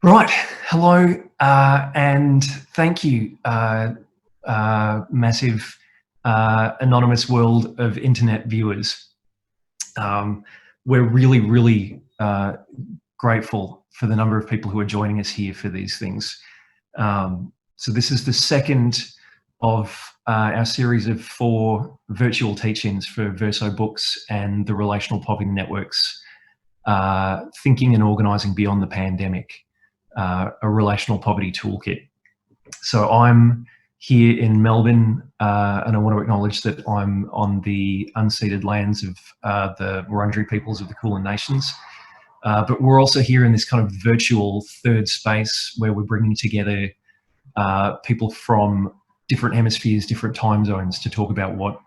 Right. Hello, and thank you, massive anonymous world of internet viewers. We're really grateful for the number of people who are joining us here for these things. So this is the second of our series of 4 virtual teach-ins for Verso Books and the Relational Poverty Network's Thinking and Organising Beyond the Pandemic, a relational poverty toolkit. So I'm here in Melbourne, and I want to acknowledge that I'm on the unceded lands of the Wurundjeri peoples of the Kulin Nations. But we're also here in this kind of virtual third space where we're bringing together people from different hemispheres, different time zones to talk about what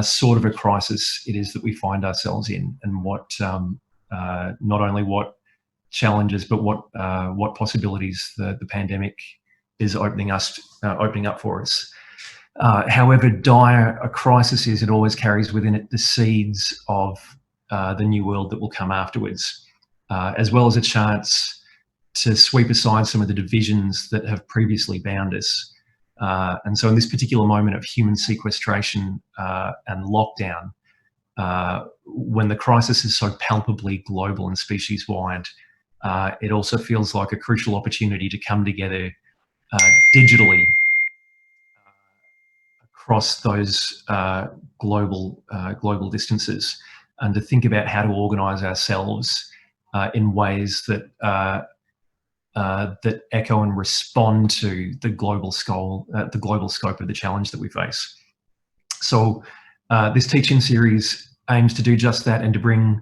sort of a crisis it is that we find ourselves in, and what not only what challenges, but what possibilities the pandemic is opening up for us. However dire a crisis is, it always carries within it the seeds of the new world that will come afterwards, as well as a chance to sweep aside some of the divisions that have previously bound us. And so in this particular moment of human sequestration and lockdown, when the crisis is so palpably global and species-wide, it also feels like a crucial opportunity to come together digitally across those global distances, and to think about how to organise ourselves in ways that that echo and respond to the global scope of the challenge that we face. So this teaching series aims to do just that, and to bring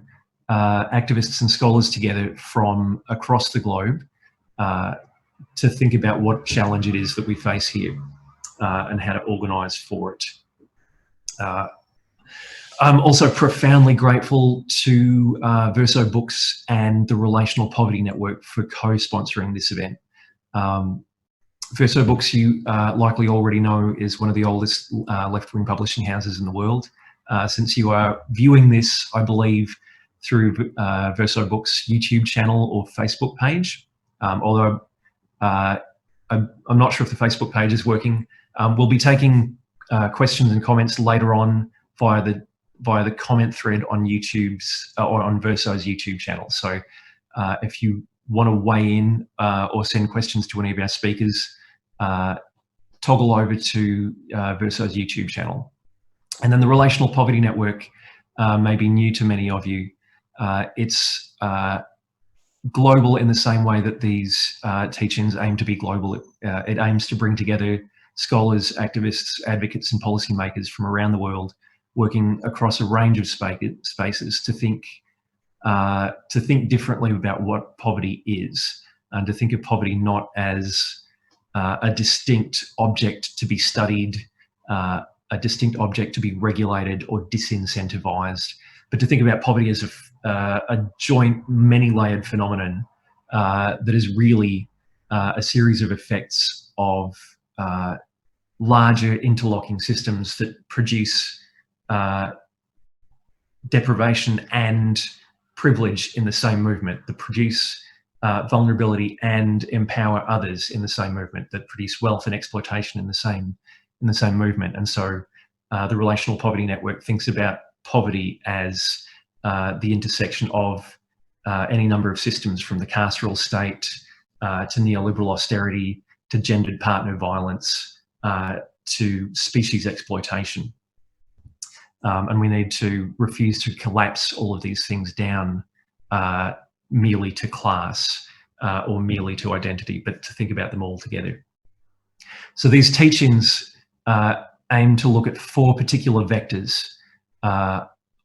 activists and scholars together from across the globe to think about what challenge it is that we face here and how to organise for it. I'm also profoundly grateful to Verso Books and the Relational Poverty Network for co-sponsoring this event. Verso Books, you likely already know, is one of the oldest left-wing publishing houses in the world. Since you are viewing this, I believe, through Verso Books' YouTube channel or Facebook page, although I'm not sure if the Facebook page is working. We'll be taking questions and comments later on via the comment thread on YouTube's or on Verso's YouTube channel. So if you want to weigh in or send questions to any of our speakers, toggle over to Verso's YouTube channel. And then the Relational Poverty Network may be new to many of you. It's global in the same way that these teach-ins aim to be global. It aims to bring together scholars, activists, advocates and policymakers from around the world, working across a range of spaces to think differently about what poverty is, and to think of poverty not as a distinct object to be studied, a distinct object to be regulated or disincentivized, but to think about poverty as a joint, many-layered phenomenon that is really a series of effects of larger interlocking systems that produce deprivation and privilege in the same movement, that produce vulnerability and empower others in the same movement, that produce wealth and exploitation in the same movement. And so the Relational Poverty Network thinks about poverty as the intersection of any number of systems, from the carceral state to neoliberal austerity to gendered partner violence to species exploitation. And we need to refuse to collapse all of these things down merely to class or merely to identity, but to think about them all together. So these teach-ins aim to look at 4 particular vectors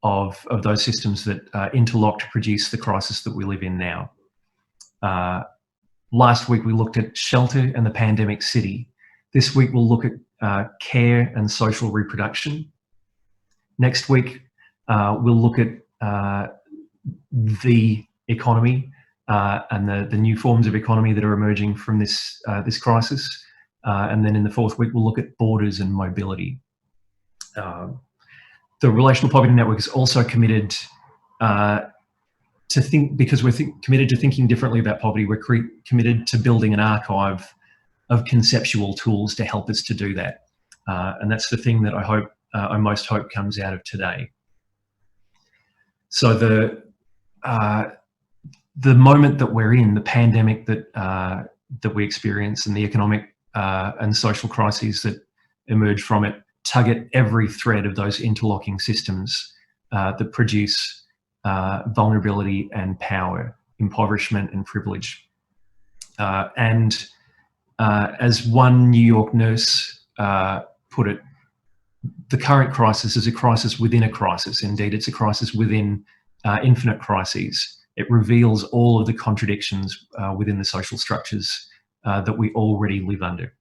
of those systems that interlock to produce the crisis that we live in now. Last week we looked at shelter and the pandemic city. This week we'll look at care and social reproduction. Next week we'll look at the economy and the new forms of economy that are emerging from this crisis. And then in the 4th week we'll look at borders and mobility. The Relational Poverty Network is also committed to think, because we're committed to thinking differently about poverty, we're committed to building an archive of conceptual tools to help us to do that. And that's the thing that I most hope comes out of today. So the moment that we're in, the pandemic that we experience, and the economic and social crises that emerge from it, tug at every thread of those interlocking systems that produce vulnerability and power, impoverishment and privilege. And as one New York nurse put it, the current crisis is a crisis within a crisis. Indeed, it's a crisis within infinite crises. It reveals all of the contradictions within the social structures that we already live under.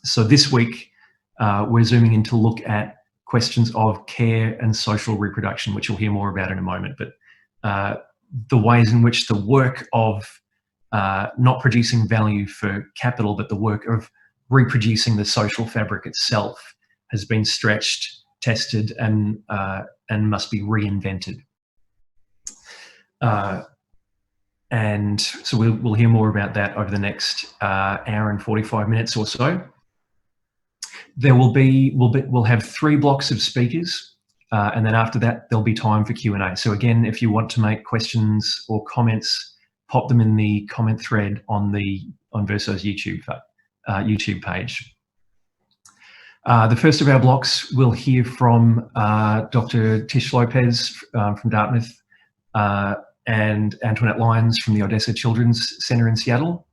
So this week, we're zooming in to look at questions of care and social reproduction, which you'll hear more about in a moment. But the ways in which the work of not producing value for capital, but the work of reproducing the social fabric itself has been stretched, tested, and must be reinvented. And so we'll hear more about that over the next hour and 45 minutes or so. We'll have 3 blocks of speakers, and then after that there'll be time for Q&A. So again, if you want to make questions or comments, pop them in the comment thread on Verso's YouTube page. The first of our blocks, we'll hear from Dr. Tish Lopez from Dartmouth and Antoinette Lyons from the Odessa Children's Center in Seattle,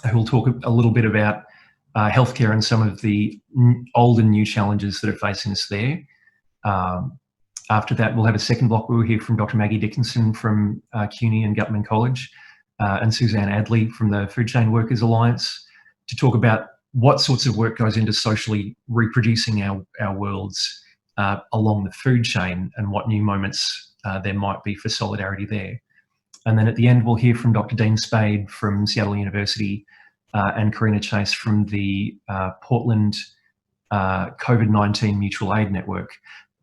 who will talk a little bit about healthcare and some of the old and new challenges that are facing us there. After that, we'll have a second block where we'll hear from Dr. Maggie Dickinson from CUNY and Guttman College and Suzanne Adley from the Food Chain Workers Alliance to talk about what sorts of work goes into socially reproducing our worlds along the food chain and what new moments there might be for solidarity there. And then at the end, we'll hear from Dr. Dean Spade from Seattle University and Corrina Chase from the Portland COVID-19 Mutual Aid Network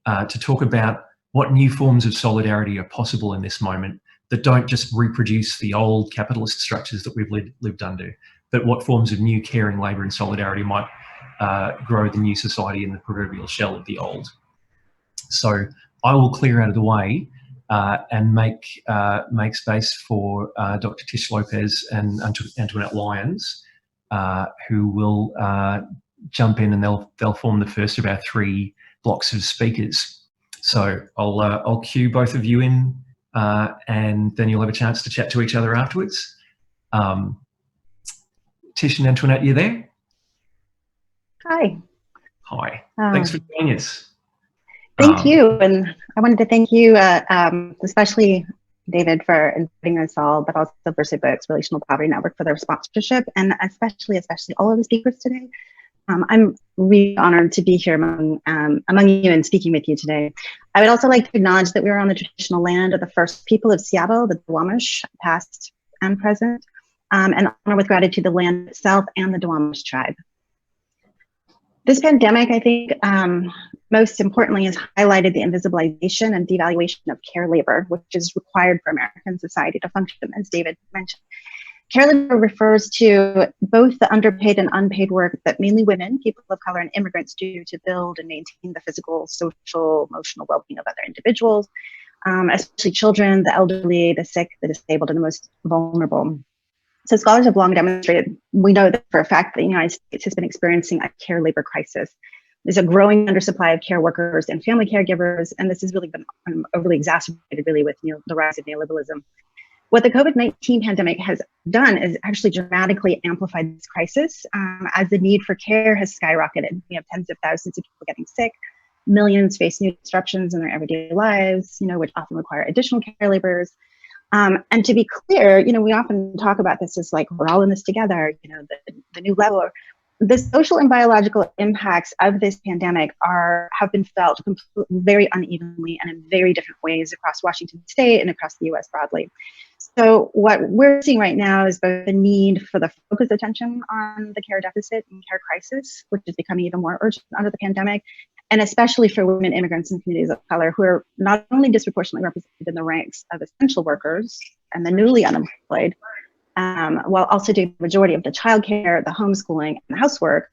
to talk about what new forms of solidarity are possible in this moment that don't just reproduce the old capitalist structures that we've lived under, but what forms of new caring, labour and solidarity might grow the new society in the proverbial shell of the old. So I will clear out of the way and make space for Dr. Tish Lopez and Antoinette Lyons, who will jump in, and they'll form the first of our 3 blocks of speakers. So I'll cue both of you in, and then you'll have a chance to chat to each other afterwards. Tish and Antoinette, you there? Hi. Hi. Thanks for joining us. Thank you, and I wanted to thank you, especially David, for inviting us all, but also Verso Books Relational Poverty Network for their sponsorship, and especially all of the speakers today. I'm really honored to be here among you and speaking with you today. I would also like to acknowledge that we are on the traditional land of the first people of Seattle, the Duwamish, past and present, and honor with gratitude the land itself and the Duwamish tribe. This pandemic, I think, most importantly, has highlighted the invisibilization and devaluation of care labor, which is required for American society to function, as David mentioned. Care labor refers to both the underpaid and unpaid work that mainly women, people of color, and immigrants do to build and maintain the physical, social, emotional well-being of other individuals, especially children, the elderly, the sick, the disabled, and the most vulnerable. So scholars have long demonstrated, we know that for a fact, that the United States has been experiencing a care labor crisis. There's a growing undersupply of care workers and family caregivers, and this has really been overly exacerbated really with the rise of neoliberalism. What the COVID-19 pandemic has done is actually dramatically amplified this crisis as the need for care has skyrocketed. We have tens of thousands of people getting sick, millions face new disruptions in their everyday lives, which often require additional care laborers. And to be clear, we often talk about this as like, we're all in this together, the new level. The social and biological impacts of this pandemic have been felt very unevenly and in very different ways across Washington State and across the US broadly. So what we're seeing right now is both the need for the focused attention on the care deficit and care crisis, which is becoming even more urgent under the pandemic, and especially for women immigrants and communities of color who are not only disproportionately represented in the ranks of essential workers and the newly unemployed, while also doing the majority of the childcare, the homeschooling, and the housework,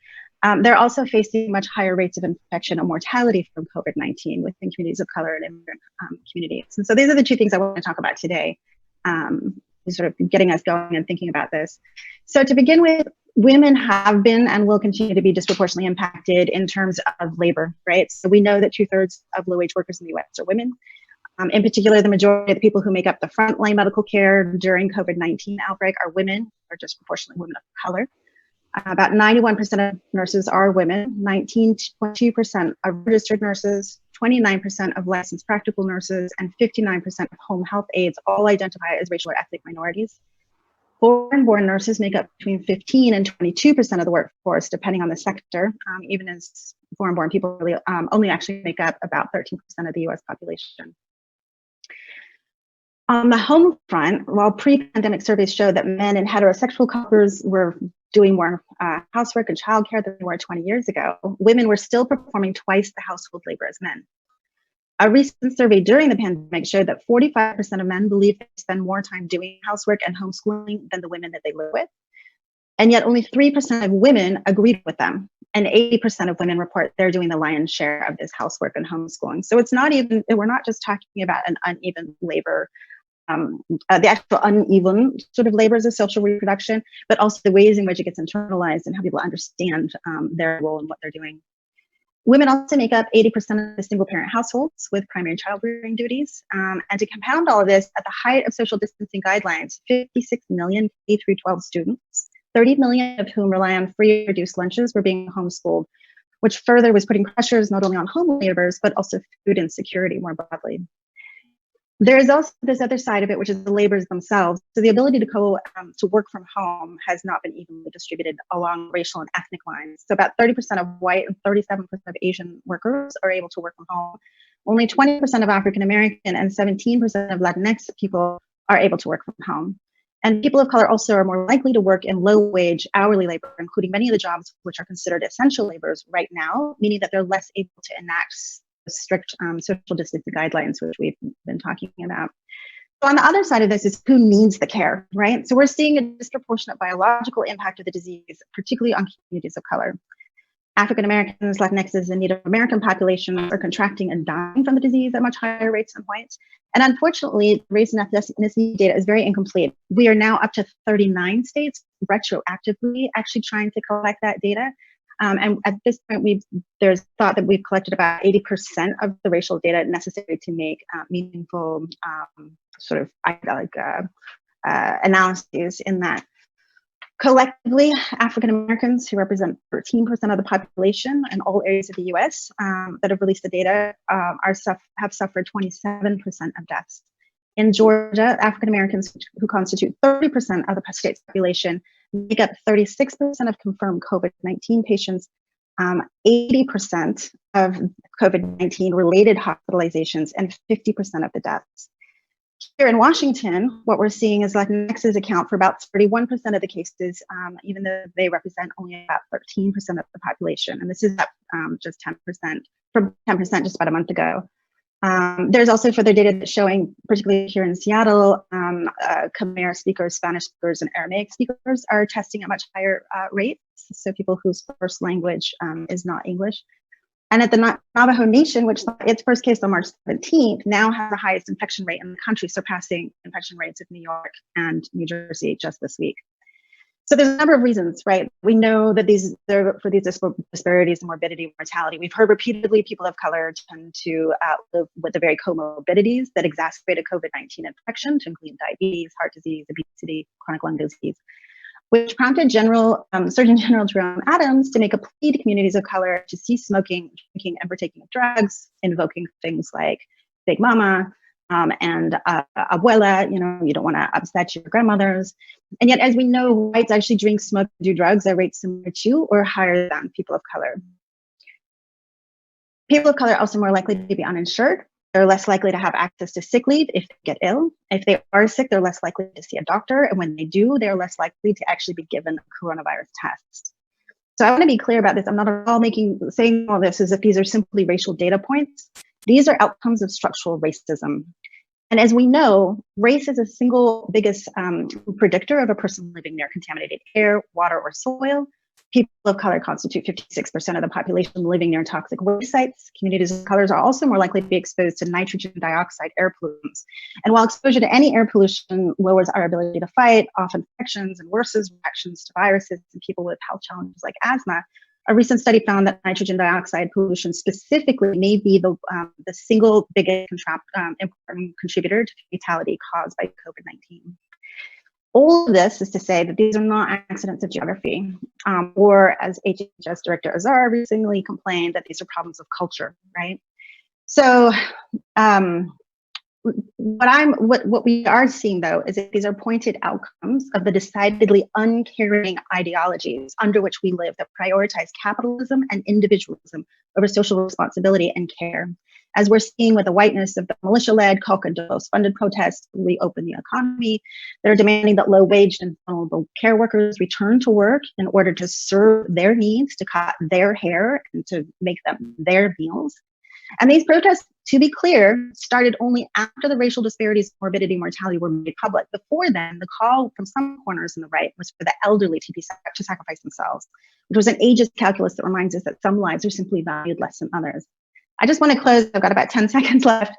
they're also facing much higher rates of infection and mortality from COVID-19 within communities of color and immigrant communities. And so these are the two things I want to talk about today, sort of getting us going and thinking about this. So to begin with, women have been and will continue to be disproportionately impacted in terms of labor, right? So we know that 2/3 of low-wage workers in the US are women. In particular, the majority of the people who make up the frontline medical care during COVID-19 outbreak are women, or disproportionately women of color. About 91% of nurses are women, 19.2% of registered nurses, 29% of licensed practical nurses, and 59% of home health aides all identify as racial or ethnic minorities. Foreign-born nurses make up between 15 and 22% of the workforce, depending on the sector, even as foreign-born people really only actually make up about 13% of the US population. On the home front, while pre-pandemic surveys showed that men and heterosexual couples were doing more housework and childcare than they were 20 years ago, women were still performing twice the household labor as men. A recent survey during the pandemic showed that 45% of men believe they spend more time doing housework and homeschooling than the women that they live with. And yet only 3% of women agreed with them. And 80% of women report they're doing the lion's share of this housework and homeschooling. So it's not even, we're not just talking about an uneven labor, the actual uneven sort of labors of social reproduction, but also the ways in which it gets internalized and how people understand their role and what they're doing. Women also make up 80% of the single parent households with primary child rearing duties. And to compound all of this, at the height of social distancing guidelines, 56 million K through 12 students, 30 million of whom rely on free or reduced lunches, were being homeschooled, which further was putting pressures not only on home laborers, but also food insecurity more broadly. There is also this other side of it, which is the laborers themselves. So the ability to work from home has not been evenly distributed along racial and ethnic lines. So about 30% of white and 37% of Asian workers are able to work from home. Only 20% of African American and 17% of Latinx people are able to work from home. And people of color also are more likely to work in low-wage hourly labor, including many of the jobs which are considered essential labors right now, meaning that they're less able to enact strict social distancing guidelines, which we've been talking about. So on the other side of this is who needs the care, right? So we're seeing a disproportionate biological impact of the disease, particularly on communities of color. African Americans, Latinxes, and Native American populations are contracting and dying from the disease at much higher rates than whites. And unfortunately, race and ethnicity data is very incomplete. We are now up to 39 states retroactively actually trying to collect that data. And at this point, there's thought that we've collected about 80% of the racial data necessary to make meaningful sort of analyses in that. Collectively, African Americans, who represent 13% of the population in all areas of the US that have released the data, have suffered 27% of deaths. In Georgia, African Americans, who constitute 30% of the state's population, make up 36% of confirmed COVID-19 patients, 80% of COVID-19 related hospitalizations, and 50% of the deaths. Here in Washington, what we're seeing is Latinxes account for about 31% of the cases, even though they represent only about 13% of the population. And this is up just 10%, from 10% just about a month ago. There's also further data that's showing, particularly here in Seattle, Khmer speakers, Spanish speakers, and Aramaic speakers are testing at much higher rates. So people whose first language is not English. And at the Navajo Nation, which saw its first case on March 17th, now has the highest infection rate in the country, surpassing infection rates of New York and New Jersey just this week. So there's a number of reasons, right? We know that for these disparities in morbidity and mortality, we've heard repeatedly people of color tend to live with the very comorbidities that exacerbated COVID-19 infection, to include diabetes, heart disease, obesity, chronic lung disease, which prompted Surgeon General Jerome Adams to make a plea to communities of color to cease smoking, drinking, and partaking of drugs, invoking things like Big Mama, and abuela, you don't want to upset your grandmothers. And yet, as we know, whites actually drink, smoke, do drugs at rates similar to or higher than people of color. People of color are also more likely to be uninsured. They're less likely to have access to sick leave if they get ill. If they are sick, they're less likely to see a doctor. And when they do, they're less likely to actually be given a coronavirus test. So I want to be clear about this. I'm not at all saying all this as if these are simply racial data points. These are outcomes of structural racism. And as we know, race is the single biggest predictor of a person living near contaminated air, water, or soil. People of color constitute 56% of the population living near toxic waste sites. Communities of colors are also more likely to be exposed to nitrogen dioxide air pollutants. And while exposure to any air pollution lowers our ability to fight off infections and worsens reactions to viruses in people with health challenges like asthma, a recent study found that nitrogen dioxide pollution specifically may be the single biggest important contributor to fatality caused by COVID-19. All of this is to say that these are not accidents of geography, or as HHS Director Azar recently complained, that these are problems of culture, right? So what we are seeing, though, is that these are pointed outcomes of the decidedly uncaring ideologies under which we live that prioritize capitalism and individualism over social responsibility and care. As we're seeing with the whiteness of the militia-led, Coca-Cola-funded protests to reopen the economy, they're demanding that low-wage and vulnerable care workers return to work in order to serve their needs, to cut their hair, and to make them their meals. And these protests, to be clear, started only after the racial disparities, morbidity, and mortality were made public. Before then, the call from some corners on the right was for the elderly to sacrifice themselves, which was an ageist calculus that reminds us that some lives are simply valued less than others. I just want to close. I've got about 10 seconds left.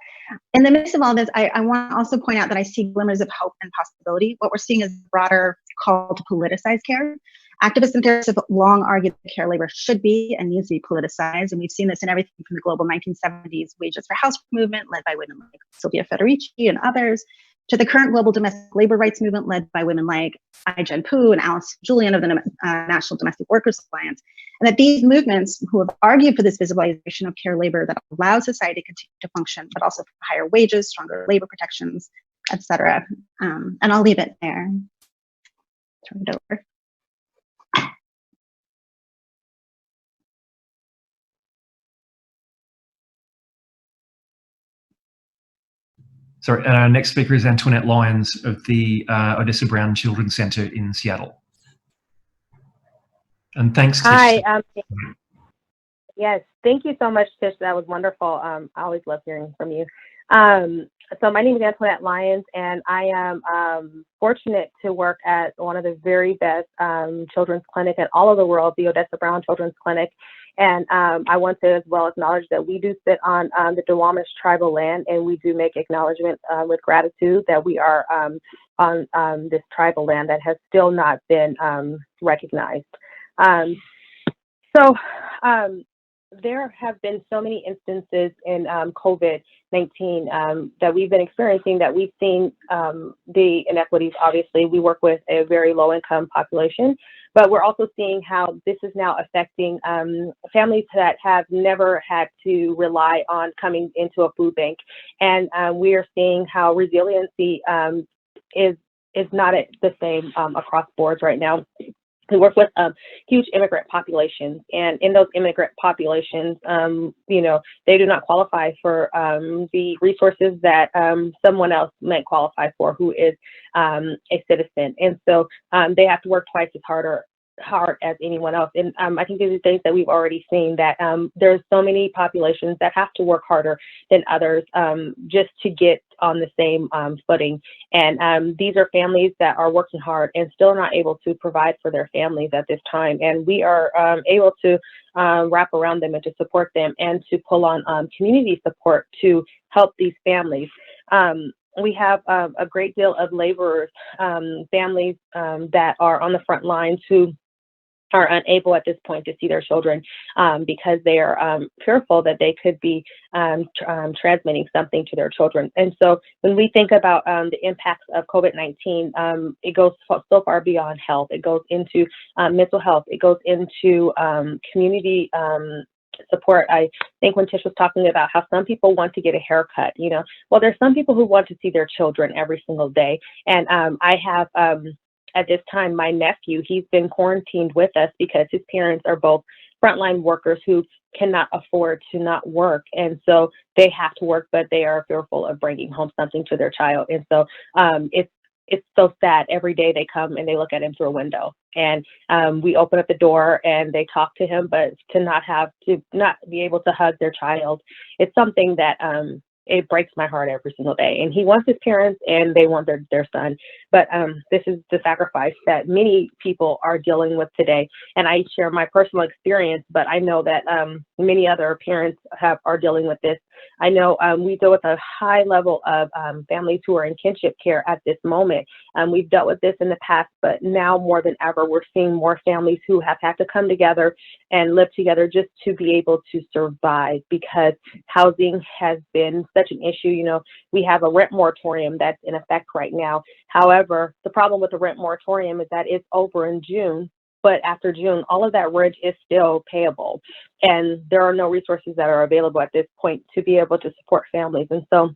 In the midst of all this, I want to also point out that I see glimmers of hope and possibility. What we're seeing is a broader call to politicize care. Activists and therapists have long argued that care labor should be and needs to be politicized, and we've seen this in everything from the global 1970s wages for housework movement led by women like Sylvia Federici and others, to the current global domestic labor rights movement led by women like Ai-jen Poo and Alice Julian of the National Domestic Workers Alliance, and that these movements who have argued for this visibilization of care labor that allows society to continue to function, but also for higher wages, stronger labor protections, etc. And I'll leave it there. Turn it over. Sorry, our next speaker is Antoinette Lyons of the Odessa Brown Children's Center in Seattle. And thanks, Tish. Hi. Yes, thank you so much, Tish. That was wonderful. I always love hearing from you. So my name is Antoinette Lyons, and I am fortunate to work at one of the very best children's clinic in all of the world, the Odessa Brown Children's Clinic. And I want to as well acknowledge that we do sit on the Duwamish tribal land, and we do make acknowledgement with gratitude that we are on this tribal land that has still not been recognized. There have been so many instances in COVID-19 that we've been experiencing, that we've seen the inequities. Obviously, we work with a very low-income population, but we're also seeing how this is now affecting families that have never had to rely on coming into a food bank. And we are seeing how resiliency is not at the same across boards right now. We work with huge immigrant populations, and in those immigrant populations, they do not qualify for the resources that someone else might qualify for who is a citizen. And so they have to work twice as hard as anyone else. And I think these are things that we've already seen, that there's so many populations that have to work harder than others just to get on the same footing. And these are families that are working hard and still not able to provide for their families at this time. And we are able to wrap around them and to support them and to pull on community support to help these families. We have a great deal of laborers, families that are on the front lines who are unable at this point to see their children because they are fearful that they could be transmitting something to their children. And so when we think about the impacts of COVID-19, it goes so far beyond health. It goes into mental health. It goes into community support. I think when Tish was talking about how some people want to get a haircut, well, there's some people who want to see their children every single day. And I have at this time, my nephew, he's been quarantined with us because his parents are both frontline workers who cannot afford to not work. And so they have to work, but they are fearful of bringing home something to their child. And so it's so sad. Every day they come and they look at him through a window, and we open up the door and they talk to him, but to not be able to hug their child, it's something that it breaks my heart every single day. And he wants his parents and they want their son. But this is the sacrifice that many people are dealing with today. And I share my personal experience, but I know that many other parents are dealing with this. I know we deal with a high level of families who are in kinship care at this moment. We've dealt with this in the past, but now more than ever, we're seeing more families who have had to come together and live together just to be able to survive, because housing has been such an issue. You know, we have a rent moratorium that's in effect right now. However, the problem with the rent moratorium is that it's over in June. But after June, all of that rent is still payable, and there are no resources that are available at this point to be able to support families. And so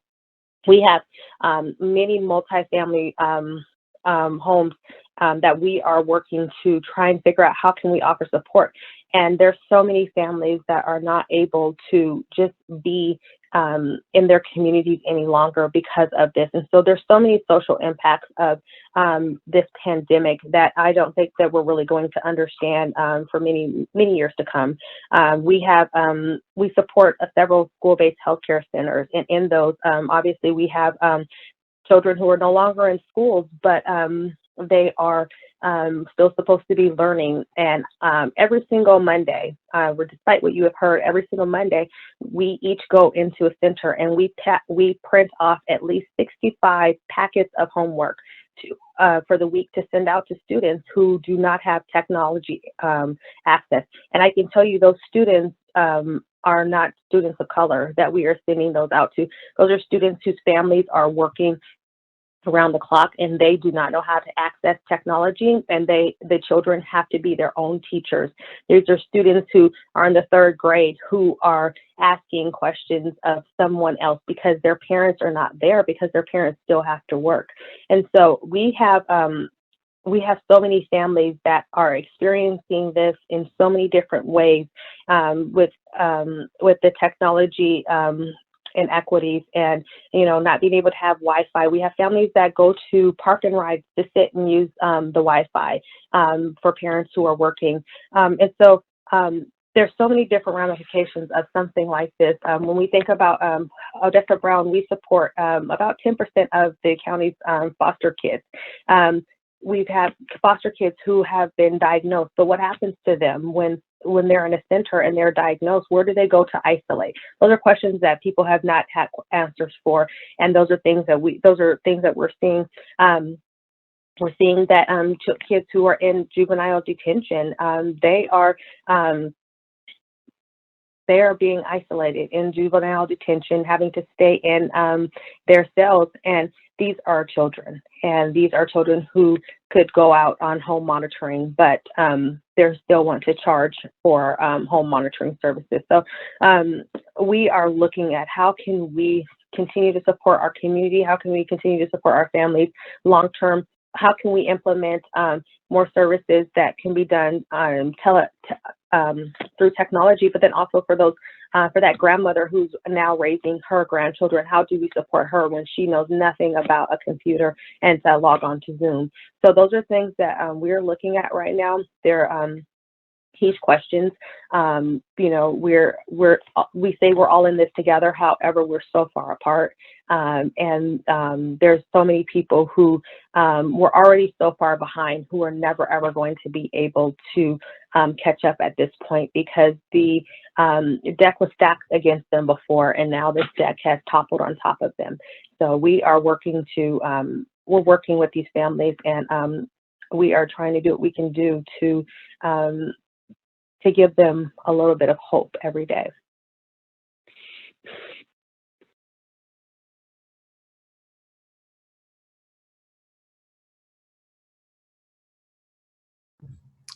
we have many multifamily homes that we are working to try and figure out how can we offer support. And there's so many families that are not able to just be in their communities any longer because of this. And so there's so many social impacts of this pandemic that I don't think that we're really going to understand for many years to come. We support several school-based healthcare centers, and in those, obviously, we have children who are no longer in schools, but they are still supposed to be learning. And every single Monday, despite what you have heard, every single Monday, we each go into a center and we print off at least 65 packets of homework for the week to send out to students who do not have technology access. And I can tell you those students are not students of color that we are sending those out to. Those are students whose families are working around the clock and they do not know how to access technology, and the children have to be their own teachers. These are students who are in the 3rd grade who are asking questions of someone else because their parents are not there, because their parents still have to work. And so we have so many families that are experiencing this in so many different ways with the technology inequities and, you know, not being able to have Wi-Fi. We have families that go to park and rides to sit and use the Wi-Fi for parents who are working. And so there's so many different ramifications of something like this. When we think about Odessa Brown, we support about 10% of the county's foster kids. We've had foster kids who have been diagnosed, but what happens to them when they're in a center and they're diagnosed? Where do they go to isolate? Those are questions that people have not had answers for, and those are things that we're seeing. We're seeing that kids who are in juvenile detention, they are being isolated in juvenile detention, having to stay in their cells. And these are children, and these are children who could go out on home monitoring, but they still want to charge for home monitoring services. So we are looking at how can we continue to support our community? How can we continue to support our families long term? How can we implement more services that can be done through technology, but then also for those for that grandmother who's now raising her grandchildren? How do we support her when she knows nothing about a computer and to log on to Zoom? So those are things that we're looking at right now. They're huge questions. You know, we say we're all in this together. However, we're so far apart. And there's so many people who were already so far behind, who are never, ever going to be able to catch up at this point, because the deck was stacked against them before, and now this deck has toppled on top of them. So we are working we're working with these families, and we are trying to do what we can do to give them a little bit of hope every day.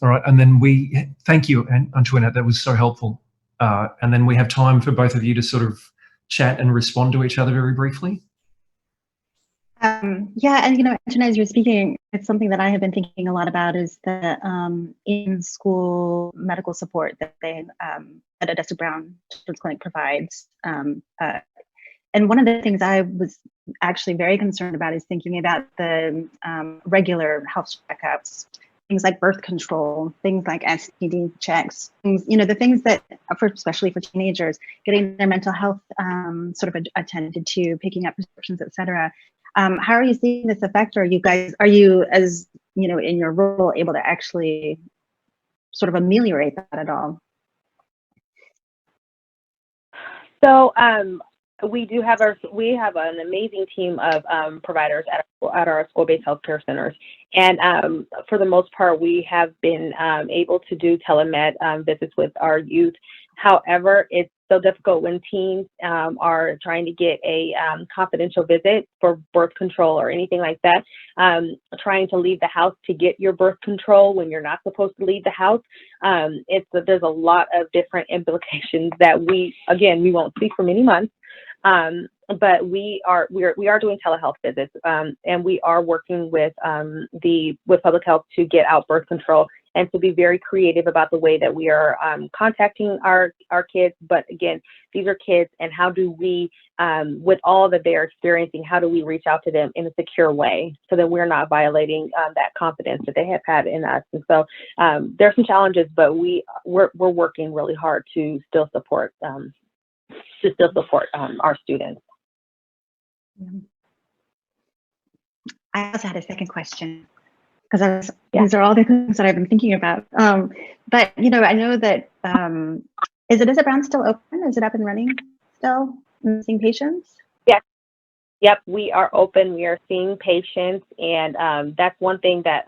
All right, and then thank you, Antoinette, that was so helpful. And then we have time for both of you to sort of chat and respond to each other very briefly. Yeah, and you know, Antoinette, as you're speaking, it's something that I have been thinking a lot about, is the in-school medical support that that Odessa Brown Children's Clinic provides. And one of the things I was actually very concerned about is thinking about the regular health checkups, things like birth control, things like STD checks, things, the things that, especially for teenagers, getting their mental health sort of attended to, picking up prescriptions, etc. How are you seeing this affect? Or are you, as in your role, able to actually sort of ameliorate that at all? So we have an amazing team of providers at our school-based healthcare centers, and for the most part, we have been able to do telemed visits with our youth. However, it's so difficult when teens are trying to get a confidential visit for birth control or anything like that, trying to leave the house to get your birth control when you're not supposed to leave the house. There's a lot of different implications that we won't see for many months. But we are doing telehealth visits, and we are working with public health to get out birth control and to be very creative about the way that we are contacting our kids. But again, these are kids, and how do we, with all that they're experiencing, how do we reach out to them in a secure way so that we're not violating that confidence that they have had in us? And so there's some challenges, but we're working really hard to still support our students. I also had a second question, because these are all the things that I've been thinking about. But I know that is Odessa Brown still open? Is it up and running still? And seeing patients? Yes. Yep, we are open. We are seeing patients, and that's one thing that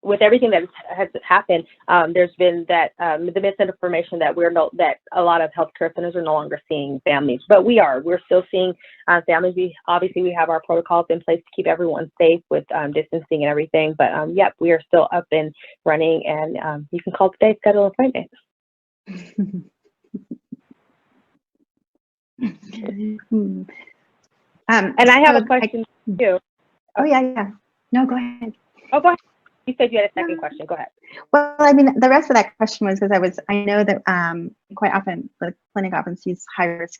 with everything that has happened, there's been that the misinformation that that a lot of healthcare centers are no longer seeing families, but we're still seeing families. We have our protocols in place to keep everyone safe with distancing and everything. But yep, we are still up and running, and you can call today, schedule an appointment. And I have a question too. Oh yeah. No, go ahead. Oh, go ahead. You said you had a second question. Go ahead. Well, I mean, the rest of that question was because I know that quite often the clinic often sees high risk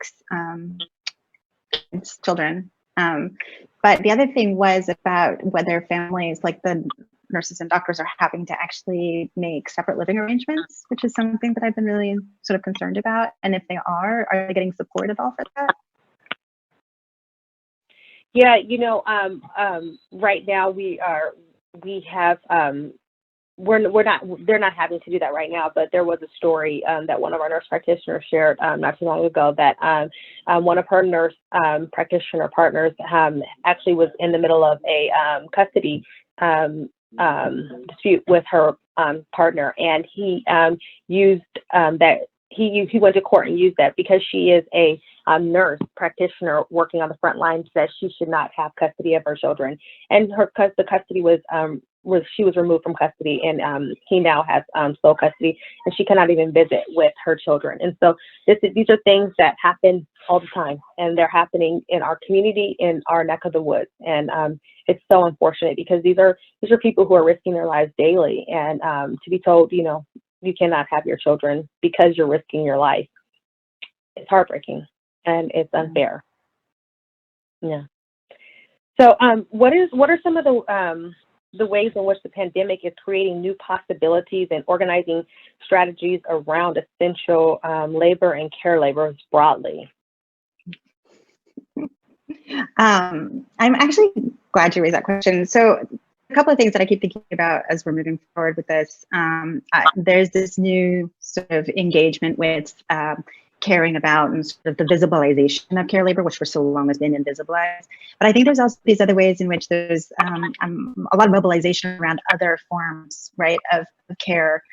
children. But the other thing was about whether families, like the nurses and doctors, are having to actually make separate living arrangements, which is something that I've been really sort of concerned about. And if they are they getting support at all for that? Yeah, right now they're not having to do that right now, but there was a story that one of our nurse practitioners shared not too long ago that one of her nurse practitioner partners actually was in the middle of a custody dispute with her partner, and he used that. He went to court and used that because she is a nurse practitioner working on the front lines, that she should not have custody of her children. And the custody she was removed from custody, and he now has sole custody, and she cannot even visit with her children. And so these are things that happen all the time, and they're happening in our community, in our neck of the woods. And it's so unfortunate because these are people who are risking their lives daily, and to be told, you cannot have your children because you're risking your life. It's heartbreaking, and it's unfair. Yeah. So what are some of the ways in which the pandemic is creating new possibilities and organizing strategies around essential labor and care laborers broadly? I'm actually glad you raised that question. So a couple of things that I keep thinking about as we're moving forward with this. There's this new sort of engagement with caring about and sort of the visibilization of care labor, which for so long has been invisibilized. But I think there's also these other ways in which there's a lot of mobilization around other forms, right, of care.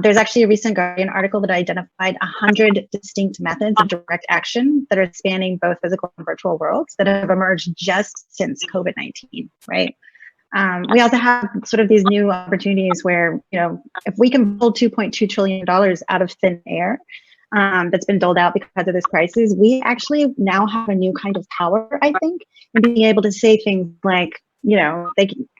There's actually a recent Guardian article that identified 100 distinct methods of direct action that are spanning both physical and virtual worlds that have emerged just since COVID-19, right? We also have sort of these new opportunities where, if we can pull $2.2 trillion out of thin air that's been doled out because of this crisis, we actually now have a new kind of power, I think, in being able to say things like,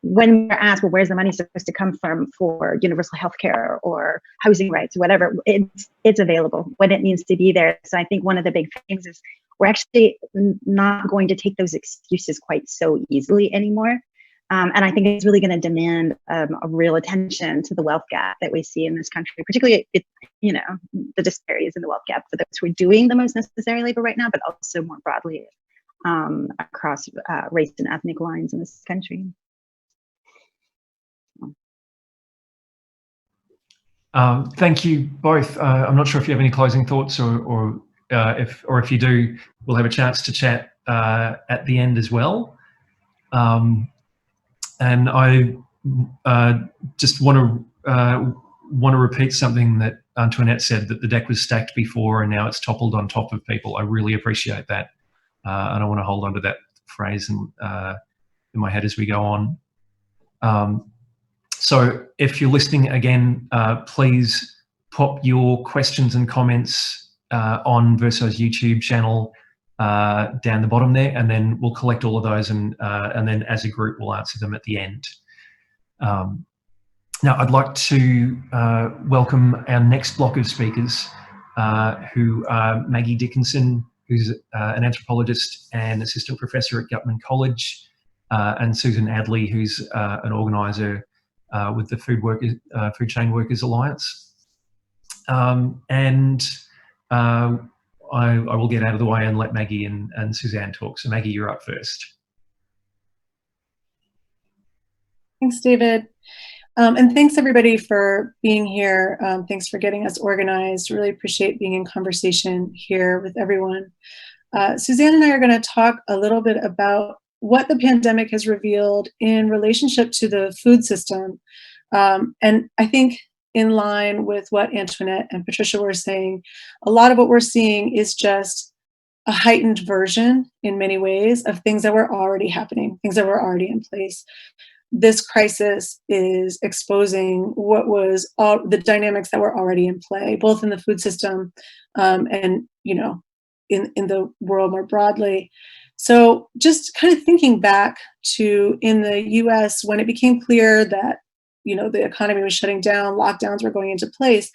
when we're asked, well, where's the money supposed to come from for universal health care or housing rights, whatever, it's available when it needs to be there. So I think one of the big things is we're actually not going to take those excuses quite so easily anymore. And I think it's really going to demand a real attention to the wealth gap that we see in this country, particularly, the disparities in the wealth gap for those who are doing the most necessary labor right now, but also more broadly across race and ethnic lines in this country. Thank you both. I'm not sure if you have any closing thoughts, or if you do, we'll have a chance to chat at the end as well. And I just want to repeat something that Antoinette said, that the deck was stacked before and now it's toppled on top of people. I really appreciate that, and I want to hold on to that phrase in my head as we go on. So if you're listening again, please pop your questions and comments on Verso's YouTube channel down the bottom there, and then we'll collect all of those, and then as a group we'll answer them at the end. Now I'd like to welcome our next block of speakers, who are Maggie Dickinson, who's an anthropologist and assistant professor at Guttman College, and Suzanne Adley, who's an organiser with the Food Chain Workers Alliance. I will get out of the way and let Maggie and Suzanne talk. So Maggie, you're up first. Thanks, David. And thanks everybody for being here. Thanks for getting us organized. Really appreciate being in conversation here with everyone. Suzanne and I are going to talk a little bit about what the pandemic has revealed in relationship to the food system. And I think in line with what Antoinette and Patricia were saying, a lot of what we're seeing is just a heightened version in many ways of things that were already happening, things that were already in place. This crisis is exposing what was all the dynamics that were already in play, both in the food system and in the world more broadly. So just kind of thinking back to in the US, when it became clear that the economy was shutting down, lockdowns were going into place,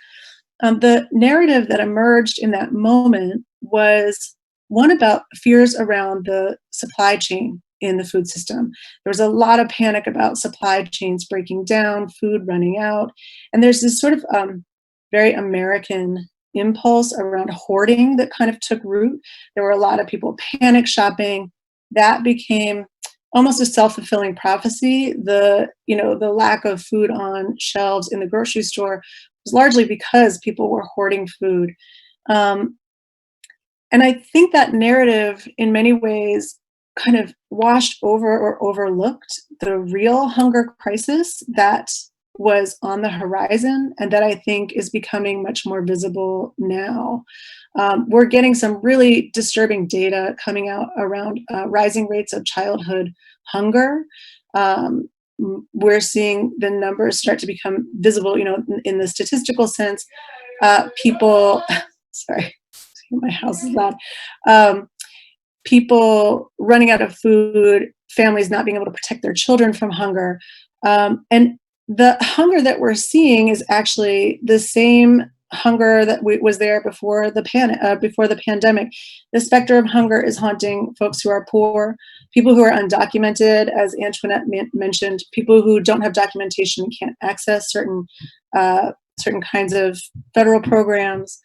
the narrative that emerged in that moment was one about fears around the supply chain in the food system. There was a lot of panic about supply chains breaking down, food running out. And there's this sort of very American impulse around hoarding that kind of took root. There were a lot of people panic shopping. That became almost a self-fulfilling prophecy. The lack of food on shelves in the grocery store was largely because people were hoarding food. And I think that narrative in many ways kind of washed over or overlooked the real hunger crisis that was on the horizon, and that I think is becoming much more visible now. We're getting some really disturbing data coming out around rising rates of childhood hunger. We're seeing the numbers start to become visible, in the statistical sense. People, sorry, my house is loud. People running out of food, families not being able to protect their children from hunger. And the hunger that we're seeing is actually the same hunger that was there before the pandemic. The specter of hunger is haunting folks who are poor, people who are undocumented, as Antoinette mentioned, people who don't have documentation and can't access certain kinds of federal programs,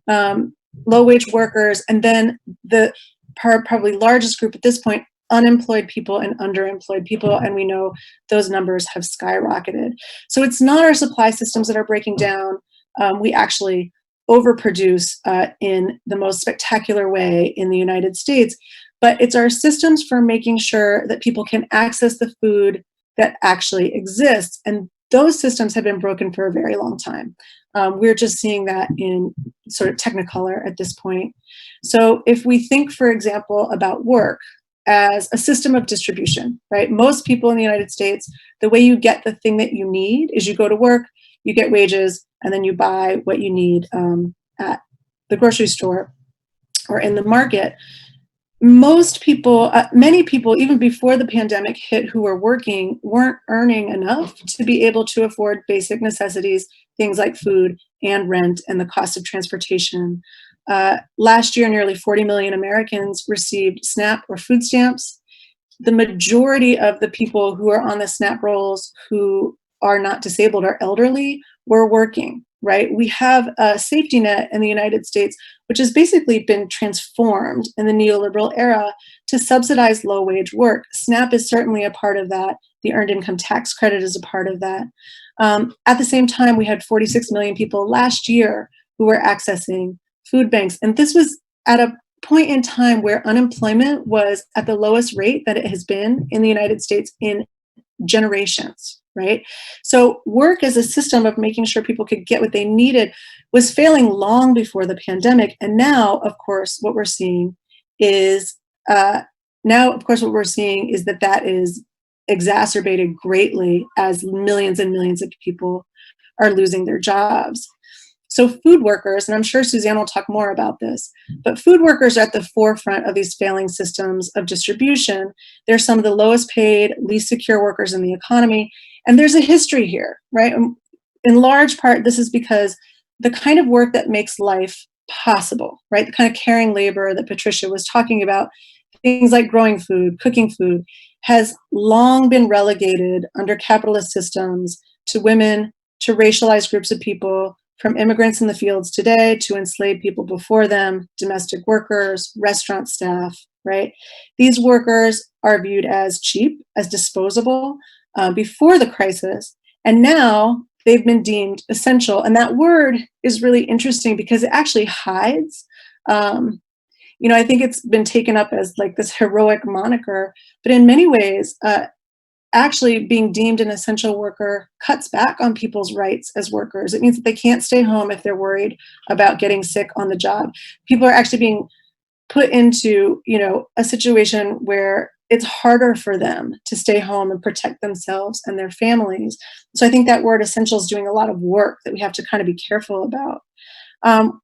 low-wage workers, and then the probably largest group at this point, unemployed people and underemployed people, and we know those numbers have skyrocketed. So it's not our supply systems that are breaking down. We actually overproduce in the most spectacular way in the United States, but it's our systems for making sure that people can access the food that actually exists, and those systems have been broken for a very long time. We're just seeing that in sort of technicolor at this point. So if we think, for example, about work as a system of distribution, right? Most people in the United States, the way you get the thing that you need is you go to work, you get wages, and then you buy what you need at the grocery store or in the market. Most people, many people, even before the pandemic hit, who were working weren't earning enough to be able to afford basic necessities, things like food and rent and the cost of transportation. Last year, nearly 40 million Americans received SNAP or food stamps. The majority of the people who are on the SNAP rolls who are not disabled or elderly were working, right? We have a safety net in the United States, which has basically been transformed in the neoliberal era to subsidize low-wage work. SNAP is certainly a part of that. The Earned Income Tax Credit is a part of that. At the same time, we had 46 million people last year who were accessing food banks. And this was at a point in time where unemployment was at the lowest rate that it has been in the United States in generations, right? So work as a system of making sure people could get what they needed was failing long before the pandemic. And now, of course, what we're seeing is that is exacerbated greatly as millions and millions of people are losing their jobs. So food workers, and I'm sure Suzanne will talk more about this, but food workers are at the forefront of these failing systems of distribution. They're some of the lowest paid, least secure workers in the economy. And there's a history here, right? In large part, this is because the kind of work that makes life possible, right? The kind of caring labor that Patricia was talking about, things like growing food, cooking food, has long been relegated under capitalist systems to women, to racialized groups of people, from immigrants in the fields today to enslaved people before them, domestic workers, restaurant staff, right? These workers are viewed as cheap, as disposable before the crisis, and now they've been deemed essential. And that word is really interesting because it actually hides. I think it's been taken up as like this heroic moniker, but in many ways, actually being deemed an essential worker cuts back on people's rights as workers. It means that they can't stay home if they're worried about getting sick on the job. People are actually being put into, a situation where it's harder for them to stay home and protect themselves and their families. So I think that word essential is doing a lot of work that we have to kind of be careful about.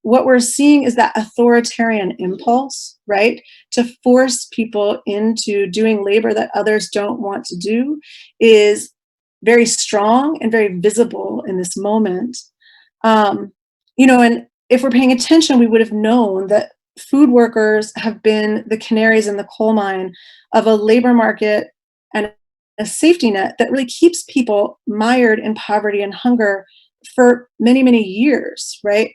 What we're seeing is that authoritarian impulse, right, to force people into doing labor that others don't want to do is very strong and very visible in this moment. And if we're paying attention, we would have known that food workers have been the canaries in the coal mine of a labor market and a safety net that really keeps people mired in poverty and hunger for many, many years, right?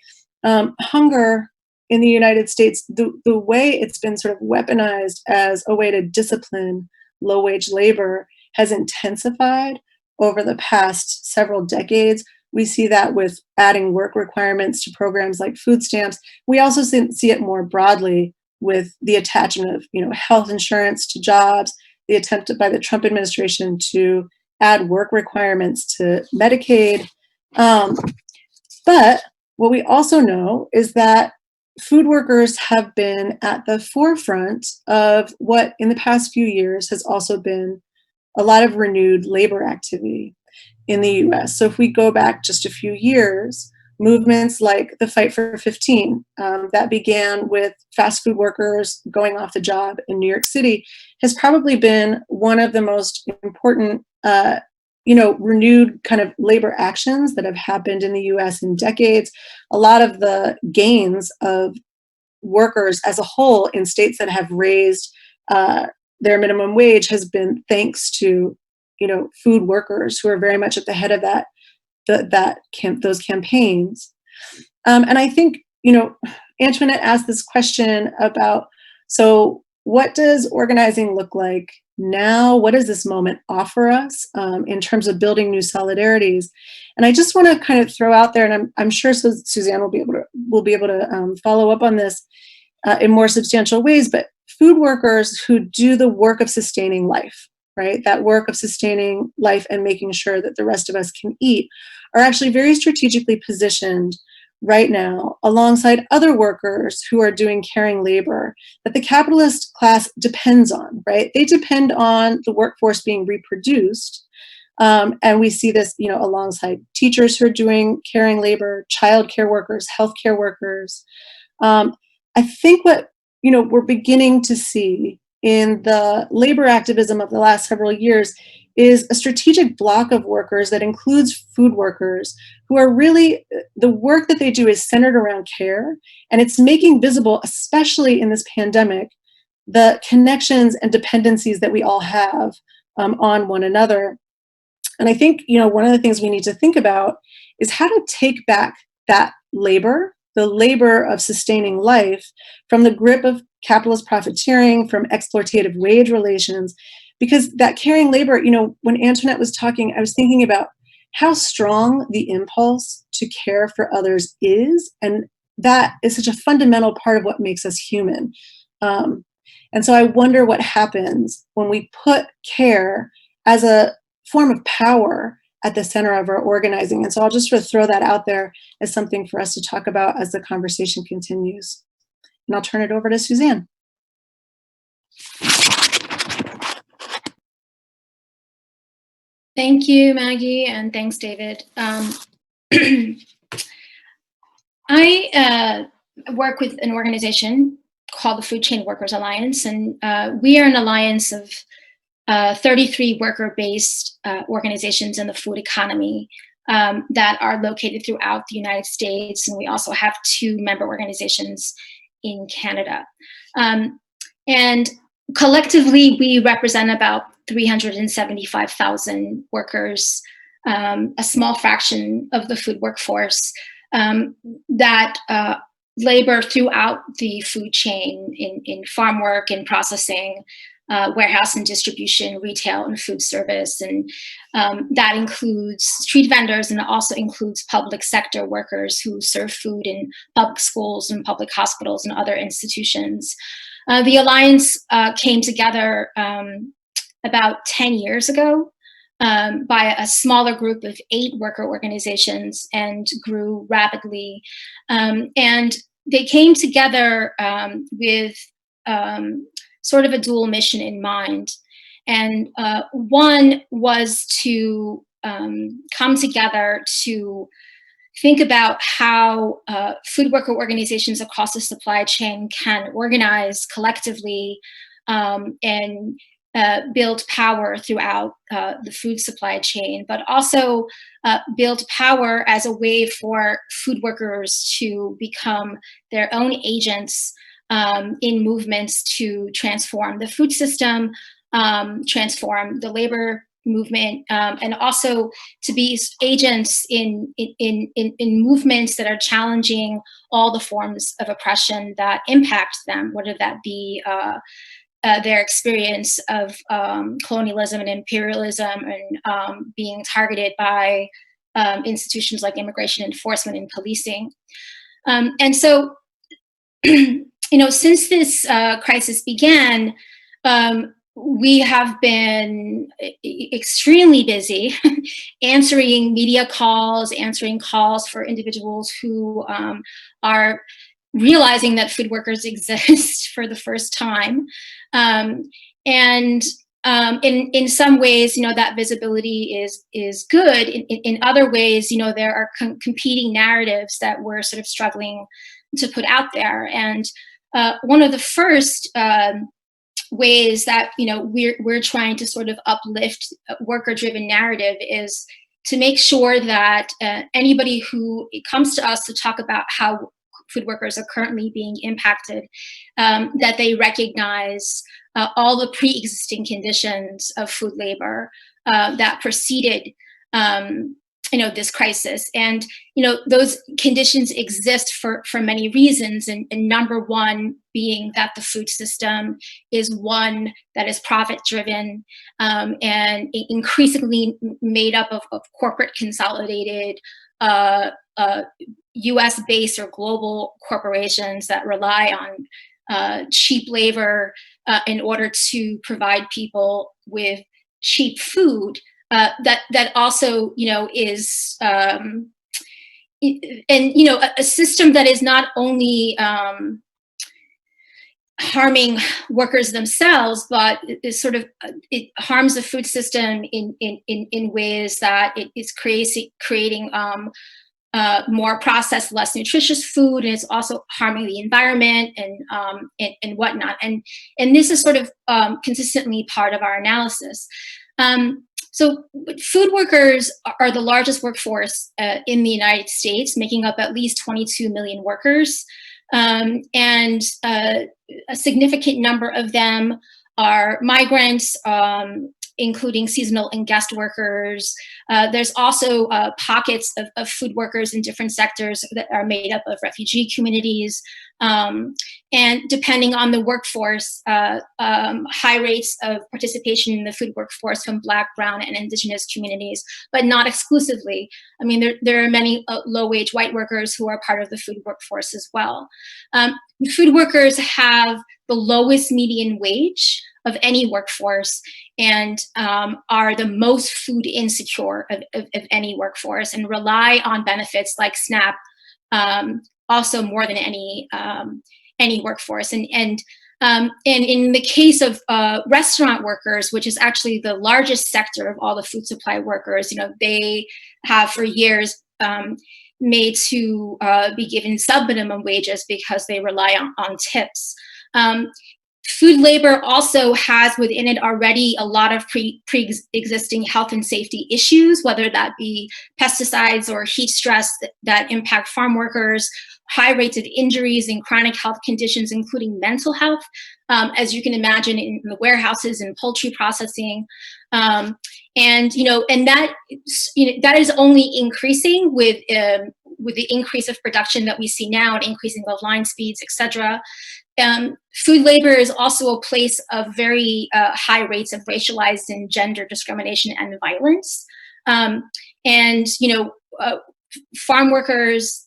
Hunger in the United States, the way it's been sort of weaponized as a way to discipline low-wage labor has intensified over the past several decades. We see that with adding work requirements to programs like food stamps. We also see it more broadly with the attachment of health insurance to jobs, the attempt by the Trump administration to add work requirements to Medicaid. But what we also know is that food workers have been at the forefront of what in the past few years has also been a lot of renewed labor activity in the US. So if we go back just a few years, movements like the Fight for 15, that began with fast food workers going off the job in New York City, has probably been one of the most important renewed kind of labor actions that have happened in the US in decades. A lot of the gains of workers as a whole in states that have raised their minimum wage has been thanks to, food workers who are very much at the head of those campaigns. And I think, Antoinette asked this question about, so what does organizing look like now? What does this moment offer us in terms of building new solidarities? And I just want to kind of throw out there, and I'm sure Suzanne will be able to follow up on this in more substantial ways. But food workers who do the work of sustaining life, right? That work of sustaining life and making sure that the rest of us can eat, are actually very strategically positioned right now alongside other workers who are doing caring labor that the capitalist class depends on, right? They depend on the workforce being reproduced. And we see this, alongside teachers who are doing caring labor, childcare workers, healthcare workers. I think what, we're beginning to see in the labor activism of the last several years is a strategic block of workers that includes food workers who are really, the work that they do is centered around care, and it's making visible, especially in this pandemic, the connections and dependencies that we all have on one another. And I think, one of the things we need to think about is how to take back that labor, the labor of sustaining life, from the grip of capitalist profiteering, from exploitative wage relations, because that caring labor, when Antoinette was talking, I was thinking about how strong the impulse to care for others is, and that is such a fundamental part of what makes us human. And so I wonder what happens when we put care as a form of power at the center of our organizing. And so I'll just sort of throw that out there as something for us to talk about as the conversation continues. And I'll turn it over to Suzanne. Thank you, Maggie, and thanks, David. I work with an organization called the Food Chain Workers Alliance, and we are an alliance of 33 worker-based organizations in the food economy that are located throughout the United States, and we also have 2 member organizations in Canada. And collectively, we represent about 375,000 workers, a small fraction of the food workforce that labor throughout the food chain in farm work and processing, warehouse and distribution, retail and food service. And that includes street vendors, and it also includes public sector workers who serve food in public schools and public hospitals and other institutions. The Alliance came together about 10 years ago by a smaller group of 8 worker organizations and grew rapidly. And they came together with sort of a dual mission in mind. And one was to come together to think about how food worker organizations across the supply chain can organize collectively and build power throughout the food supply chain, but also build power as a way for food workers to become their own agents in movements to transform the food system, transform the labor movement, and also to be agents in movements that are challenging all the forms of oppression that impact them, whether that be their experience of colonialism and imperialism and being targeted by institutions like immigration enforcement and policing. And so, since this crisis began, we have been extremely busy answering media calls, answering calls for individuals who are realizing that food workers exist for the first time. And in some ways, that visibility is good. In other ways, there are competing narratives that we're sort of struggling to put out there. And one of the first ways that we're trying to sort of uplift worker-driven narrative is to make sure that anybody who comes to us to talk about how food workers are currently being impacted, that they recognize all the pre-existing conditions of food labor that preceded this crisis. And those conditions exist for many reasons, and number one being that the food system is one that is profit driven and increasingly made up of corporate consolidated US based or global corporations that rely on cheap labor in order to provide people with cheap food. That also, is, and a system that is not only harming workers themselves, but is sort of it harms the food system in ways that it is creating more processed, less nutritious food, and it's also harming the environment and whatnot. And this is sort of consistently part of our analysis. So food workers are the largest workforce in the United States, making up at least 22 million workers. And a significant number of them are migrants, including seasonal and guest workers. There's also pockets of food workers in different sectors that are made up of refugee communities. And depending on the workforce, high rates of participation in the food workforce from Black, Brown, and Indigenous communities, but not exclusively. I mean, there are many low-wage white workers who are part of the food workforce as well. Food workers have the lowest median wage of any workforce and are the most food insecure of any workforce and rely on benefits like SNAP also more than any workforce. And in the case of restaurant workers, which is actually the largest sector of all the food supply workers, they have for years made to be given subminimum wages because they rely on tips. Food labor also has within it already a lot of pre-existing health and safety issues, whether that be pesticides or heat stress that impact farm workers, high rates of injuries and chronic health conditions, including mental health, as you can imagine in the warehouses and poultry processing. And that is only increasing with the increase of production that we see now and increasing of line speeds, et cetera. Food labor is also a place of very high rates of racialized and gender discrimination and violence. Farm workers,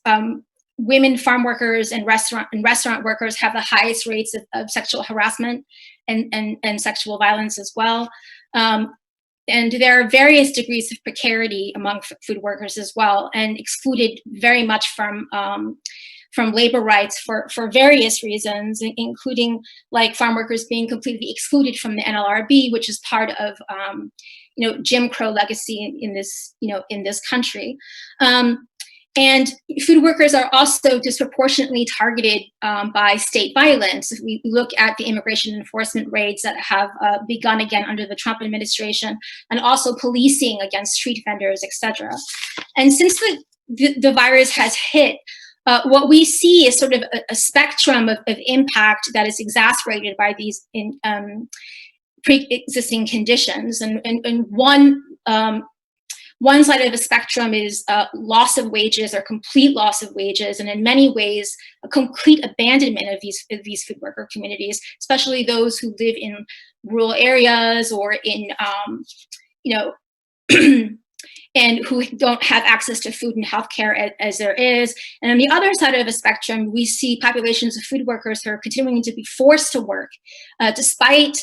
women farm workers and restaurant workers have the highest rates of sexual harassment and sexual violence as well. And there are various degrees of precarity among food workers as well, and excluded very much from labor rights for various reasons, including like farm workers being completely excluded from the NLRB, which is part of Jim Crow legacy in this country. And food workers are also disproportionately targeted by state violence. If we look at the immigration enforcement raids that have begun again under the Trump administration, and also policing against street vendors, et cetera. And since the virus has hit, what we see is sort of a spectrum of impact that is exacerbated by these pre-existing conditions. And one side of the spectrum is loss of wages or complete loss of wages, and in many ways, a complete abandonment of these food worker communities, especially those who live in rural areas or in, and who don't have access to food and healthcare as there is. And on the other side of the spectrum, we see populations of food workers who are continuing to be forced to work, despite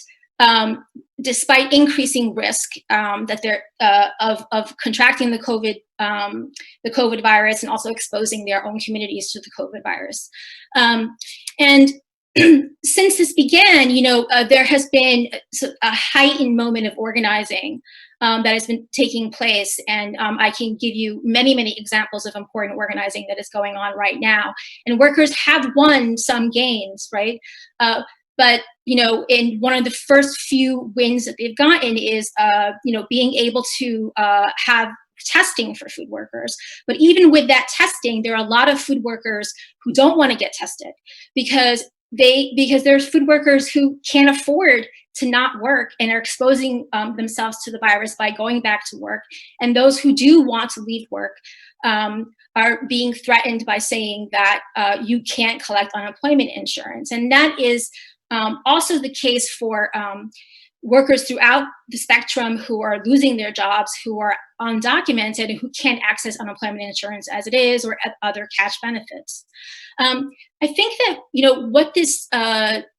increasing risk that they're of contracting the COVID virus and also exposing their own communities to the COVID virus. And since this began, there has been a heightened moment of organizing that has been taking place, and I can give you many, many examples of important organizing that is going on right now. And workers have won some gains, right? But in one of the first few wins that they've gotten is, being able to have testing for food workers. But even with that testing, there are a lot of food workers who don't want to get tested because there's food workers who can't afford to not work and are exposing themselves to the virus by going back to work. And those who do want to leave work are being threatened by saying that you can't collect unemployment insurance. And that is also the case for workers throughout the spectrum who are losing their jobs, who are undocumented, and who can't access unemployment insurance as it is, or other cash benefits. I think that what this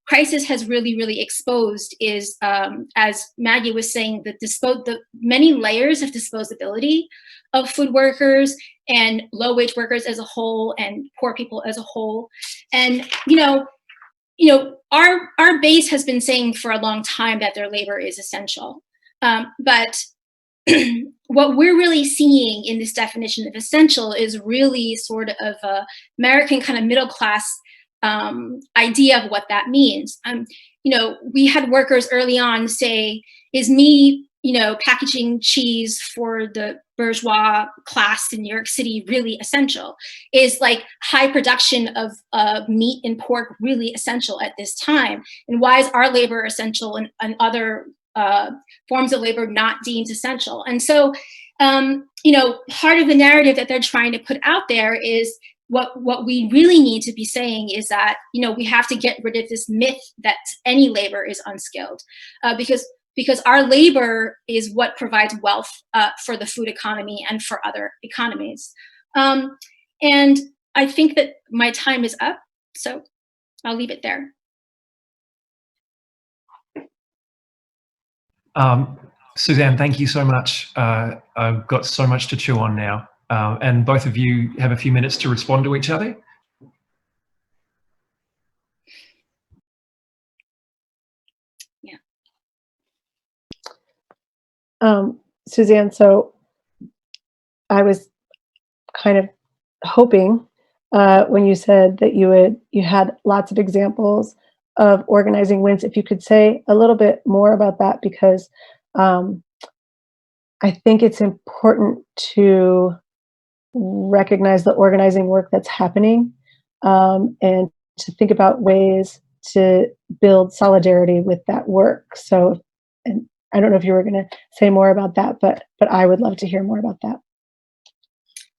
crisis has really, really exposed is, as Maggie was saying, the many layers of disposability of food workers and low-wage workers as a whole, and poor people as a whole. And our base has been saying for a long time that their labor is essential, but what we're really seeing in this definition of essential is really sort of a American kind of middle class idea of what that means. We had workers early on say, is me, packaging cheese for the bourgeois class in New York City really essential? Is like high production of meat and pork really essential at this time? And why is our labor essential and other forms of labor not deemed essential? And so, part of the narrative that they're trying to put out there is what we really need to be saying is that, we have to get rid of this myth that any labor is unskilled, because our labor is what provides wealth for the food economy and for other economies. And I think that my time is up, so I'll leave it there. Suzanne, thank you so much. I've got so much to chew on now. And both of you have a few minutes to respond to each other. Suzanne, so I was kind of hoping when you said that you had lots of examples of organizing wins, if you could say a little bit more about that, because I think it's important to recognize the organizing work that's happening, and to think about ways to build solidarity with that work. So, and I don't know if you were going to say more about that, but I would love to hear more about that.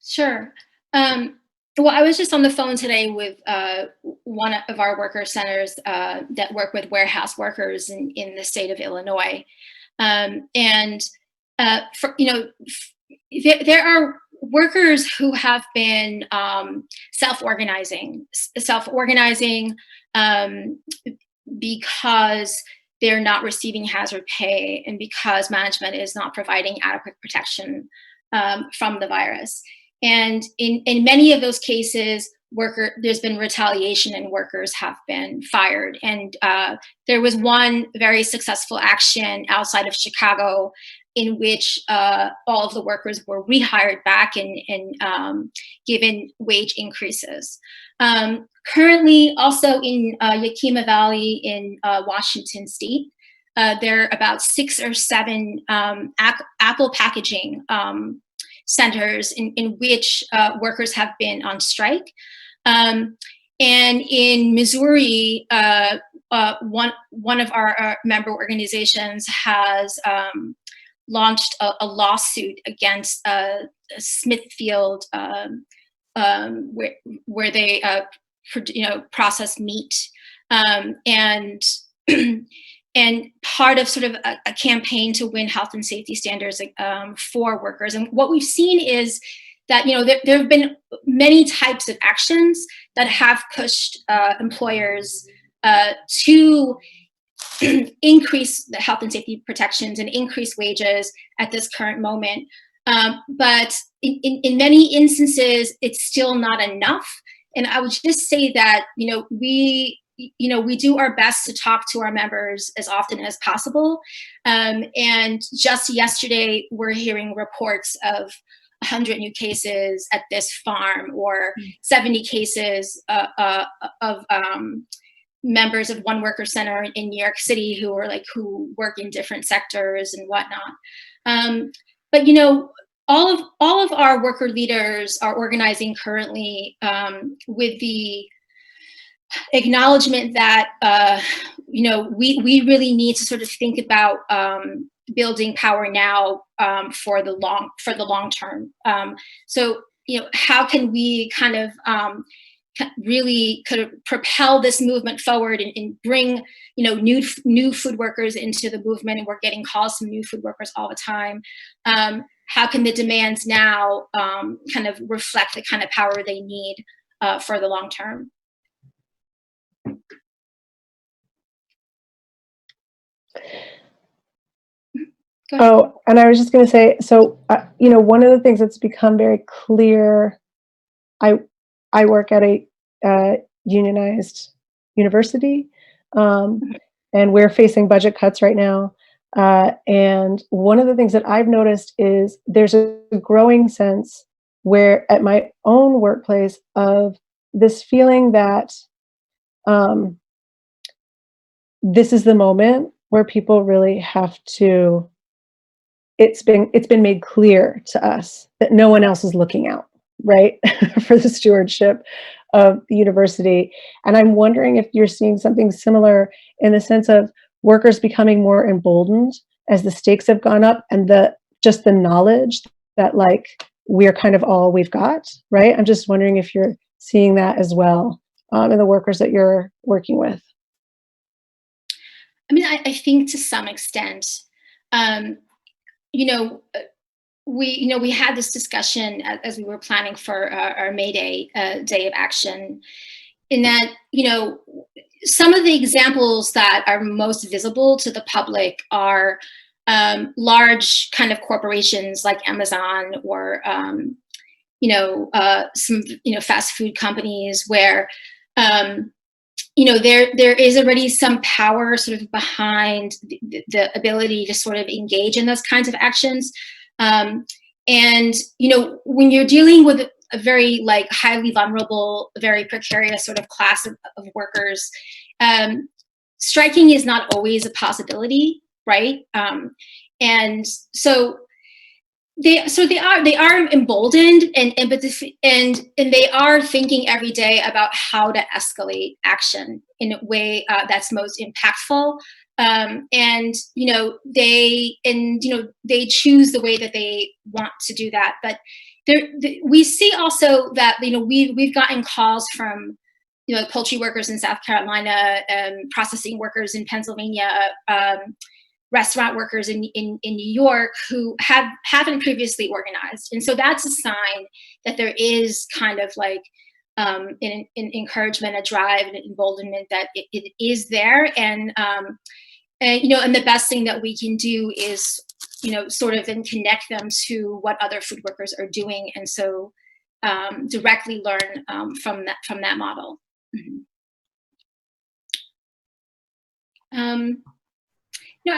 Sure. Well, I was just on the phone today with one of our worker centers that work with warehouse workers in the state of Illinois. There are workers who have been self-organizing because they're not receiving hazard pay and because management is not providing adequate protection from the virus. And in many of those cases, there's been retaliation and workers have been fired. And there was one very successful action outside of Chicago in which all of the workers were rehired back and given wage increases. Currently, also in Yakima Valley in Washington State, there are about 6 or 7 apple packaging centers in which workers have been on strike. And in Missouri, one of our member organizations has launched a lawsuit against Smithfield, where they process meat, and part of sort of a campaign to win health and safety standards for workers. And what we've seen is that there have been many types of actions that have pushed employers to increase the health and safety protections and increase wages at this current moment. But in many instances, it's still not enough. And I would just say that, we do our best to talk to our members as often as possible. And just yesterday, we're hearing reports of 100 new cases at this farm, or 70 cases of members of one worker center in New York City who work in different sectors and whatnot. But all of our worker leaders are organizing currently with the acknowledgement that we really need to sort of think about building power now for the long term. So how can we kind of really could propel this movement forward and bring new food workers into the movement? And we're getting calls from new food workers all the time. How can the demands now kind of reflect the kind of power they need for the long term? Oh, and I was just going to say, so, one of the things that's become very clear, I work at a unionized university, and we're facing budget cuts right now. And one of the things that I've noticed is there's a growing sense where at my own workplace of this feeling that this is the moment where people really have to, it's been made clear to us that no one else is looking out, right, for the stewardship of the university. And I'm wondering if you're seeing something similar in the sense of workers becoming more emboldened as the stakes have gone up, and just the knowledge that like we're kind of all we've got, right? I'm just wondering if you're seeing that as well in the workers that you're working with. I mean, I think to some extent, we had this discussion as we were planning for our May Day Day of Action, in that, some of the examples that are most visible to the public are large kind of corporations like Amazon, or some fast food companies where there is already some power sort of behind the ability to sort of engage in those kinds of actions. And when you're dealing with a very like highly vulnerable, very precarious sort of class of workers, striking is not always a possibility, right? And so they are emboldened, and they are thinking every day about how to escalate action in a way that's most impactful. They choose the way that they want to do that. But we see also that we've gotten calls from poultry workers in South Carolina, processing workers in Pennsylvania, restaurant workers in New York who haven't previously organized. And so that's a sign that there is kind of like an encouragement, a drive, and an emboldenment that it is there. And the best thing that we can do is, sort of then connect them to what other food workers are doing. And so directly learn from that model. Mm-hmm.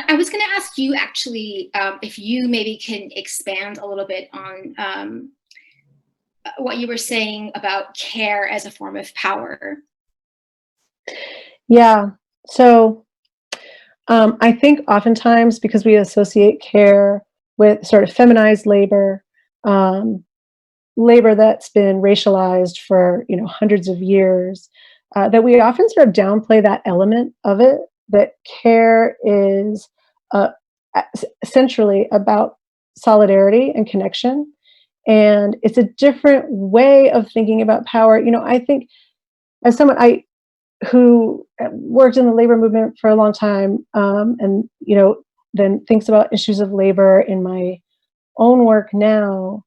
I was going to ask you actually if you maybe can expand a little bit on what you were saying about care as a form of power. Yeah. So I think oftentimes because we associate care with sort of feminized labor, labor that's been racialized for hundreds of years, that we often sort of downplay that element of it. That care is essentially about solidarity and connection. And it's a different way of thinking about power. I think as someone who worked in the labor movement for a long time, and then thinks about issues of labor in my own work now,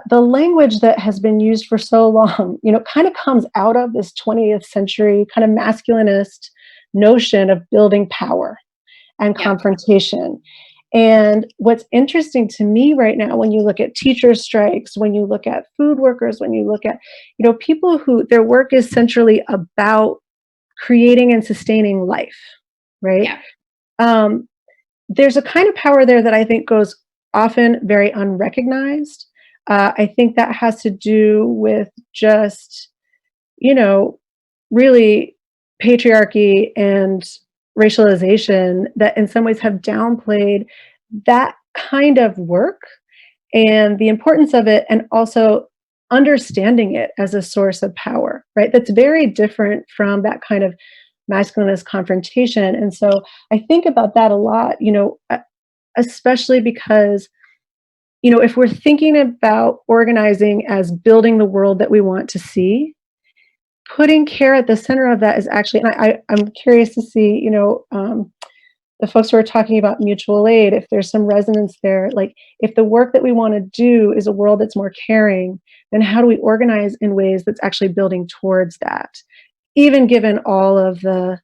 the language that has been used for so long, kind of comes out of this 20th century kind of masculinist notion of building power and confrontation. And what's interesting to me right now, when you look at teacher strikes, when you look at food workers, when you look at, people who their work is centrally about creating and sustaining life, right? Yeah. There's a kind of power there that I think goes often very unrecognized. I think that has to do with just, really patriarchy and racialization that in some ways have downplayed that kind of work and the importance of it, and also understanding it as a source of power, right? That's very different from that kind of masculinist confrontation. And so I think about that a lot, especially because, if we're thinking about organizing as building the world that we want to see, putting care at the center of that is actually, and I'm curious to see, the folks who are talking about mutual aid, if there's some resonance there, like if the work that we want to do is a world that's more caring, then how do we organize in ways that's actually building towards that? Even given all of the,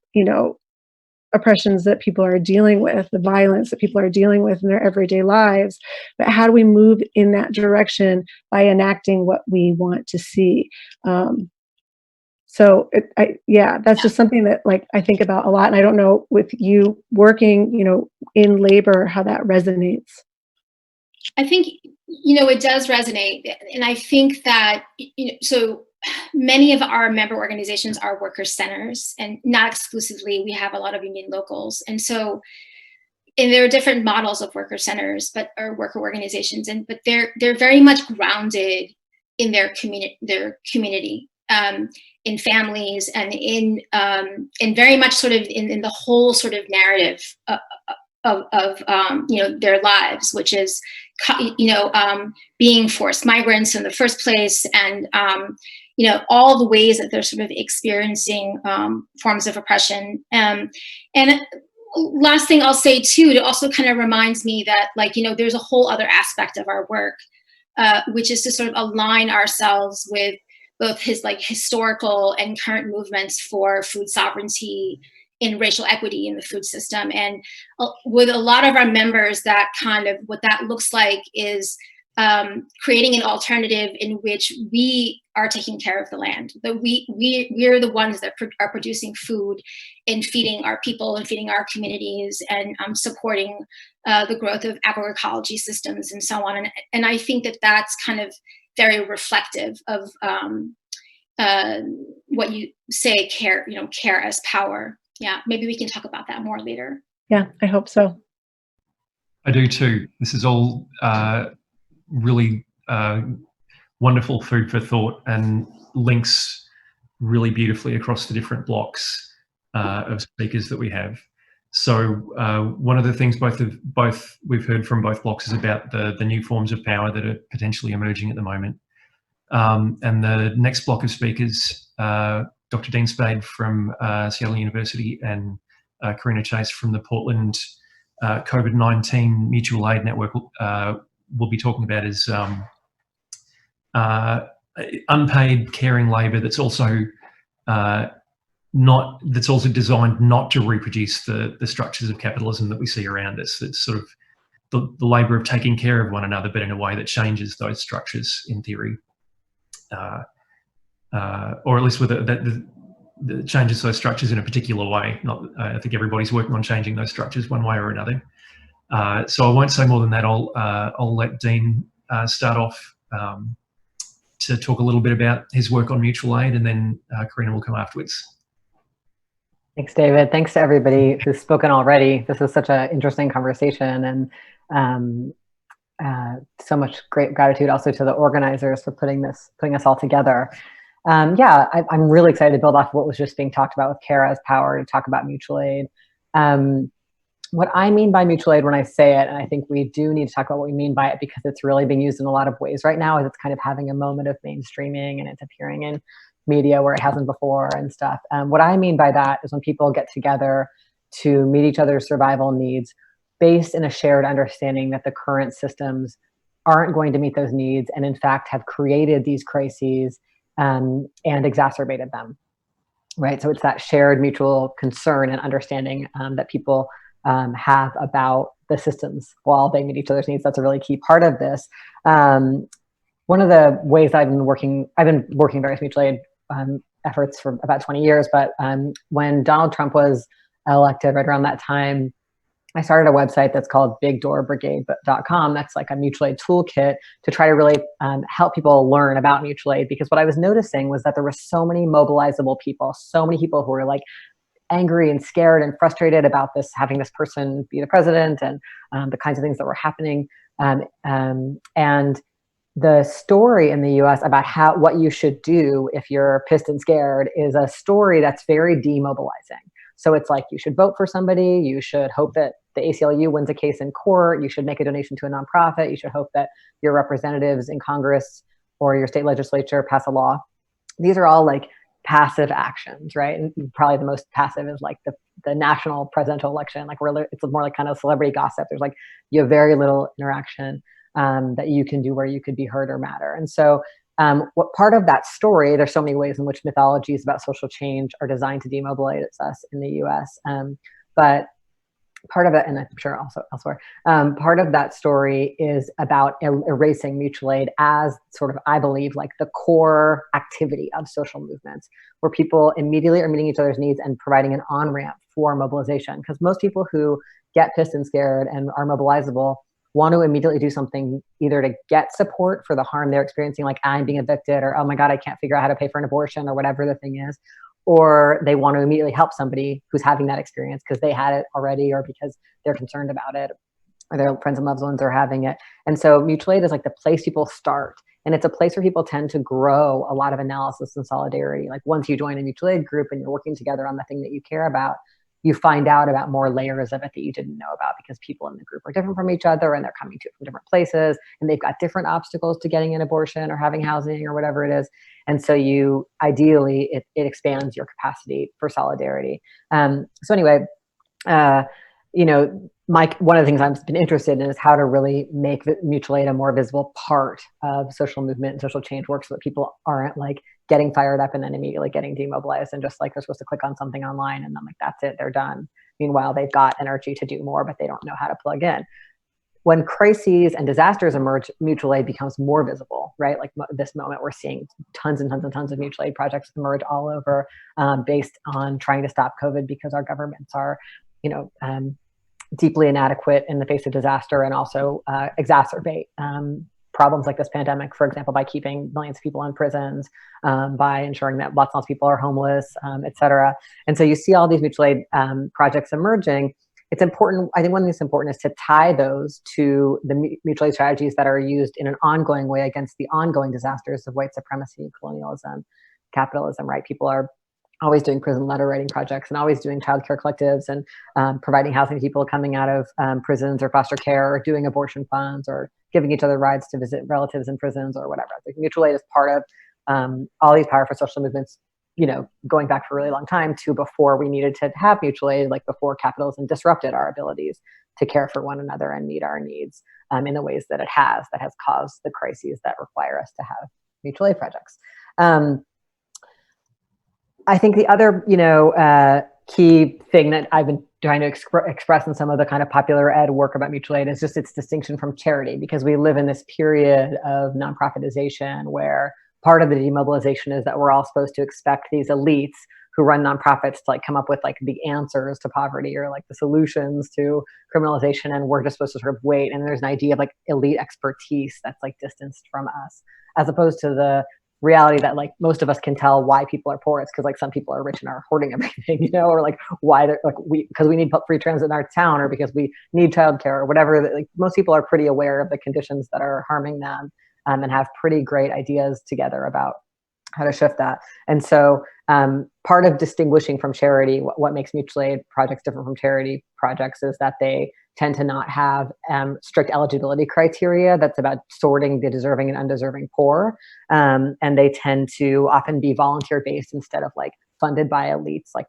oppressions that people are dealing with, the violence that people are dealing with in their everyday lives, but how do we move in that direction by enacting what we want to see? So that's just something that like I think about a lot. And I don't know, with you working, in labor, how that resonates. I think, it does resonate. And I think that, so many of our member organizations are worker centers, and not exclusively. We have a lot of union locals. And so, and there are different models of worker centers, or worker organizations, but they're very much grounded in their community, in families, and in very much sort of in the whole sort of narrative of their lives, which is being forced migrants in the first place, and all the ways that they're sort of experiencing forms of oppression. And last thing I'll say too, it also kind of reminds me that there's a whole other aspect of our work, which is to sort of align ourselves with both historical and current movements for food sovereignty in racial equity in the food system. And with a lot of our members, that kind of what that looks like is creating an alternative in which we are taking care of the land. That we're the ones that are producing food and feeding our people and feeding our communities, and supporting the growth of agroecology systems and so on. And I think that that's kind of very reflective of what you say, care as power. Yeah, maybe we can talk about that more later. Yeah, I hope so. I do too. This is all really wonderful food for thought, and links really beautifully across the different blocks of speakers that we have. So one of the things both we've heard from both blocks is about the new forms of power that are potentially emerging at the moment. And the next block of speakers, Dr. Dean Spade from Seattle University and Corrina Chase from the Portland COVID-19 Mutual Aid Network will be talking about is unpaid caring labour that's also designed not to reproduce the structures of capitalism that we see around us. It's sort of the labour of taking care of one another, but in a way that changes those structures in theory. Or at least with that changes those structures in a particular way. I think everybody's working on changing those structures one way or another. So I won't say more than that. I'll let Dean start off to talk a little bit about his work on mutual aid, and then Corrina will come afterwards. Thanks, David. Thanks to everybody who's spoken already. This is such an interesting conversation, and so much great gratitude also to the organizers for putting us all together. I'm really excited to build off of what was just being talked about with care as power, to talk about mutual aid. What I mean by mutual aid when I say it, and I think we do need to talk about what we mean by it, because it's really being used in a lot of ways right now, is it's kind of having a moment of mainstreaming, and it's appearing in media where it hasn't before and stuff. What I mean by that is when people get together to meet each other's survival needs based in a shared understanding that the current systems aren't going to meet those needs, and in fact have created these crises and exacerbated them, right? So it's that shared mutual concern and understanding that people have about the systems while they meet each other's needs. That's a really key part of this. One of the ways I've been working various mutual aid efforts for about 20 years, but when Donald Trump was elected, right around that time, I started a website that's called bigdoorbrigade.com. That's like a mutual aid toolkit to try to really help people learn about mutual aid. Because what I was noticing was that there were so many mobilizable people, so many people who were like angry and scared and frustrated about this, having this person be the president, and the kinds of things that were happening. And the story in the US about what you should do if you're pissed and scared is a story that's very demobilizing. So it's like, you should vote for somebody, you should hope that the ACLU wins a case in court, you should make a donation to a nonprofit, you should hope that your representatives in Congress or your state legislature pass a law. These are all like passive actions, right? And probably the most passive is like the national presidential election, like where it's more like kind of celebrity gossip. There's like, you have very little interaction that you can do where you could be heard or matter. And so what part of that story, there's so many ways in which mythologies about social change are designed to demobilize us in the US. But part of it, and I'm sure also elsewhere, part of that story is about erasing mutual aid as sort of, I believe, like the core activity of social movements, where people immediately are meeting each other's needs and providing an on-ramp for mobilization. Because most people who get pissed and scared and are mobilizable want to immediately do something either to get support for the harm they're experiencing, like I'm being evicted, or, oh my God, I can't figure out how to pay for an abortion, or whatever the thing is, or they want to immediately help somebody who's having that experience because they had it already, or because they're concerned about it, or their friends and loved ones are having it. And so mutual aid is like the place people start. And it's a place where people tend to grow a lot of analysis and solidarity. Like once you join a mutual aid group and you're working together on the thing that you care about, you find out about more layers of it that you didn't know about, because people in the group are different from each other and they're coming to it from different places and they've got different obstacles to getting an abortion or having housing or whatever it is. And so you, ideally, it expands your capacity for solidarity. So anyway, you know, Mike, one of the things I've been interested in is how to really make mutual aid a more visible part of social movement and social change work, so that people aren't like getting fired up and then immediately getting demobilized and just like they're supposed to click on something online and then like that's it, they're done. Meanwhile, they've got energy to do more, but they don't know how to plug in. When crises and disasters emerge, mutual aid becomes more visible, right? Like this moment, we're seeing tons and tons and tons of mutual aid projects emerge all over, based on trying to stop COVID, because our governments are, you know, deeply inadequate in the face of disaster, and also exacerbate problems like this pandemic, for example, by keeping millions of people in prisons, by ensuring that lots and lots of people are homeless, et cetera. And so you see all these mutual aid projects emerging. It's important, I think one thing that's important is to tie those to the mutual aid strategies that are used in an ongoing way against the ongoing disasters of white supremacy, colonialism, capitalism, right? People are always doing prison letter writing projects and always doing childcare collectives and providing housing to people coming out of prisons or foster care, or doing abortion funds, or giving each other rides to visit relatives in prisons or whatever. I think mutual aid is part of all these powerful social movements, you know, going back for a really long time, to before we needed to have mutual aid, like before capitalism disrupted our abilities to care for one another and meet our needs in the ways that it has, that has caused the crises that require us to have mutual aid projects. I think the other, you know, key thing that I've been trying to express in some of the kind of popular ed work about mutual aid is just its distinction from charity, because we live in this period of nonprofitization where part of the demobilization is that we're all supposed to expect these elites who run nonprofits to like come up with like the answers to poverty, or like the solutions to criminalization, and we're just supposed to sort of wait. And there's an idea of like elite expertise that's like distanced from us, as opposed to the reality that like most of us can tell why people are poor. It's because like some people are rich and are hoarding everything, you know, or like why they're like because we need free transit in our town, or because we need childcare or whatever. Like most people are pretty aware of the conditions that are harming them, and have pretty great ideas together about how to shift that. And so part of distinguishing from charity, what makes mutual aid projects different from charity projects, is that they tend to not have strict eligibility criteria that's about sorting the deserving and undeserving poor. And they tend to often be volunteer based instead of like funded by elites, like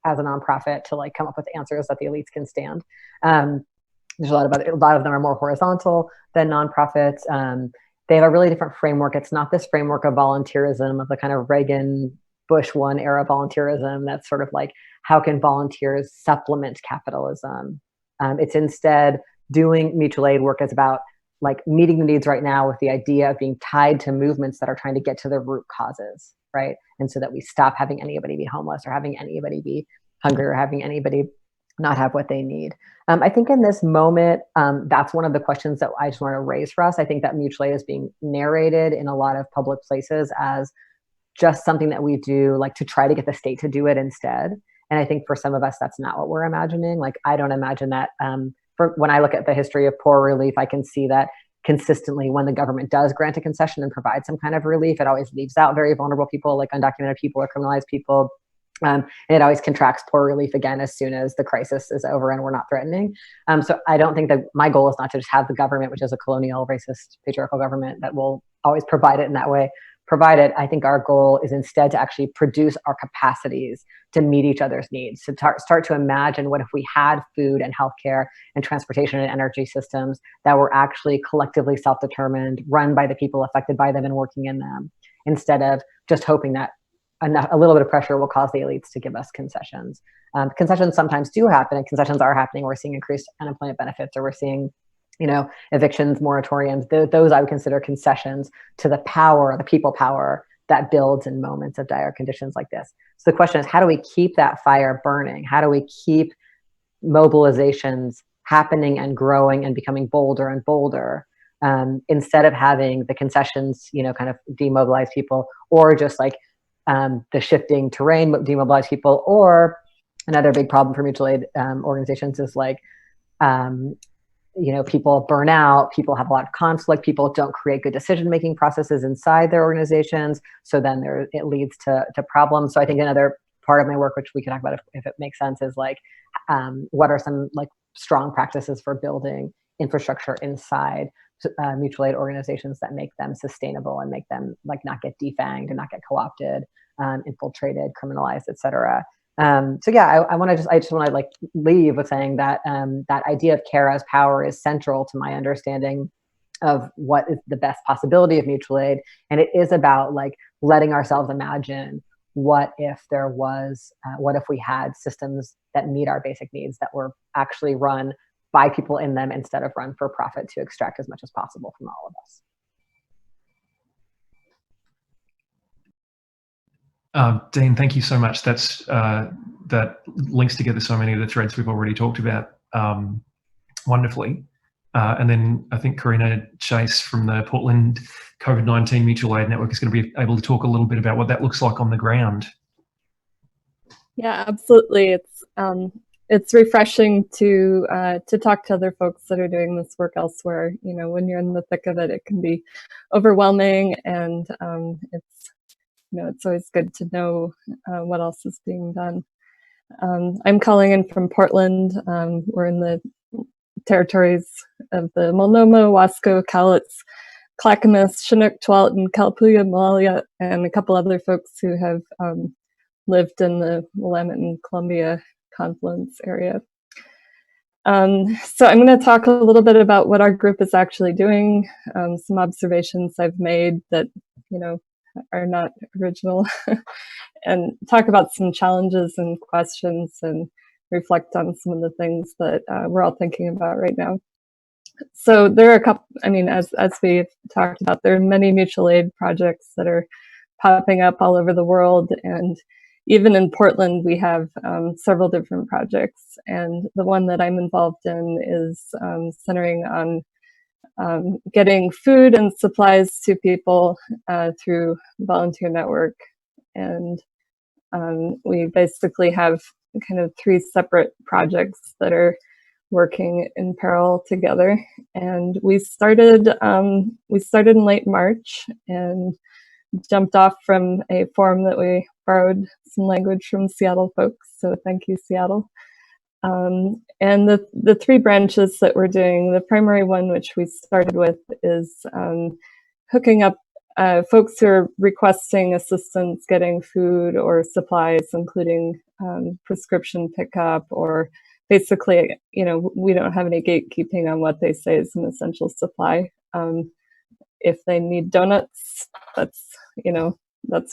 as a nonprofit, to like come up with answers that the elites can stand. There's a lot of them are more horizontal than nonprofits. They have a really different framework. It's not this framework of volunteerism, of the kind of Reagan Bush 1 era volunteerism that's sort of like, how can volunteers supplement capitalism? It's instead doing mutual aid work as about like meeting the needs right now with the idea of being tied to movements that are trying to get to the root causes, right? And so that we stop having anybody be homeless, or having anybody be hungry, or having anybody not have what they need. I think in this moment, that's one of the questions that I just want to raise for us. I think that mutual aid is being narrated in a lot of public places as just something that we do like to try to get the state to do it instead. And I think for some of us, that's not what we're imagining. Like, I don't imagine that. When I look at the history of poor relief, I can see that consistently when the government does grant a concession and provide some kind of relief, it always leaves out very vulnerable people, like undocumented people or criminalized people. And it always contracts poor relief again as soon as the crisis is over and we're not threatening. So I don't think that my goal is not to just have the government, which is a colonial, racist, patriarchal government that will always provide it in that way, provide it. I think our goal is instead to actually produce our capacities to meet each other's needs, to start to imagine what if we had food and healthcare and transportation and energy systems that were actually collectively self-determined, run by the people affected by them and working in them, instead of just hoping that a little bit of pressure will cause the elites to give us concessions. Concessions sometimes do happen, and concessions are happening. We're seeing increased unemployment benefits, or we're seeing, you know, evictions, moratoriums. Those I would consider concessions to the power, the people power that builds in moments of dire conditions like this. So the question is, how do we keep that fire burning? How do we keep mobilizations happening and growing and becoming bolder and bolder, instead of having the concessions, kind of demobilize people, or just like the shifting terrain demobilize people. Or another big problem for mutual aid organizations is like, people burn out, people have a lot of conflict, people don't create good decision-making processes inside their organizations. So then it leads to problems. So I think another part of my work, which we can talk about if it makes sense, is like, what are some like strong practices for building infrastructure inside mutual aid organizations that make them sustainable and make them like not get defanged and not get co-opted, infiltrated, criminalized, et cetera. So yeah, I just want to like leave with saying that that idea of care as power is central to my understanding of what is the best possibility of mutual aid. And it is about like letting ourselves imagine what if we had systems that meet our basic needs, that were actually run by people in them instead of run for profit to extract as much as possible from all of us. Dean, thank you so much. That links together so many of the threads we've already talked about wonderfully. And then I think Corrina Chase from the Portland COVID-19 Mutual Aid Network is going to be able to talk a little bit about what that looks like on the ground. Yeah, absolutely. It's refreshing to talk to other folks that are doing this work elsewhere. When you're in the thick of it, it can be overwhelming, and it's always good to know what else is being done. I'm calling in from Portland. We're in the territories of the Multnomah, Wasco, Cowlitz, Clackamas, Chinook, Tualatin, Calpullia, Malalia, and a couple other folks who have lived in the Willamette and Columbia confluence area. So I'm going to talk a little bit about what our group is actually doing, some observations I've made that, are not original, and talk about some challenges and questions and reflect on some of the things that we're all thinking about right now. So there are a couple, as we've talked about, there are many mutual aid projects that are popping up all over the world, and even in Portland, we have several different projects. And the one that I'm involved in is centering on getting food and supplies to people through volunteer network. And we basically have kind of three separate projects that are working in parallel together. And we started in late March and jumped off from a forum that we borrowed some language from Seattle folks. So thank you, Seattle. And the three branches that we're doing, the primary one, which we started with, is hooking up folks who are requesting assistance getting food or supplies, including prescription pickup, or basically, we don't have any gatekeeping on what they say is an essential supply. If they need donuts, that's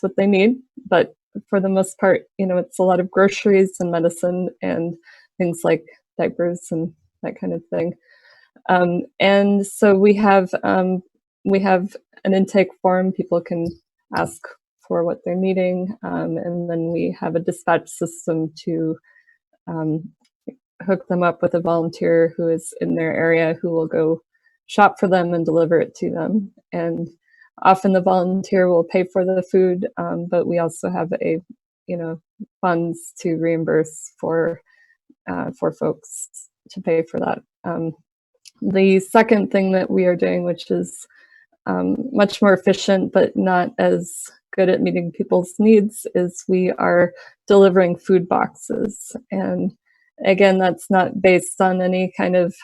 what they need. But for the most part, it's a lot of groceries and medicine and things like diapers and that kind of thing. And so we have an intake form. People can ask for what they're needing, and then we have a dispatch system to hook them up with a volunteer who is in their area, who will go shop for them and deliver it to them. And often the volunteer will pay for the food, but we also have funds to reimburse for folks to pay for that. The second thing that we are doing, which is much more efficient but not as good at meeting people's needs, is we are delivering food boxes. And again, that's not based on any kind of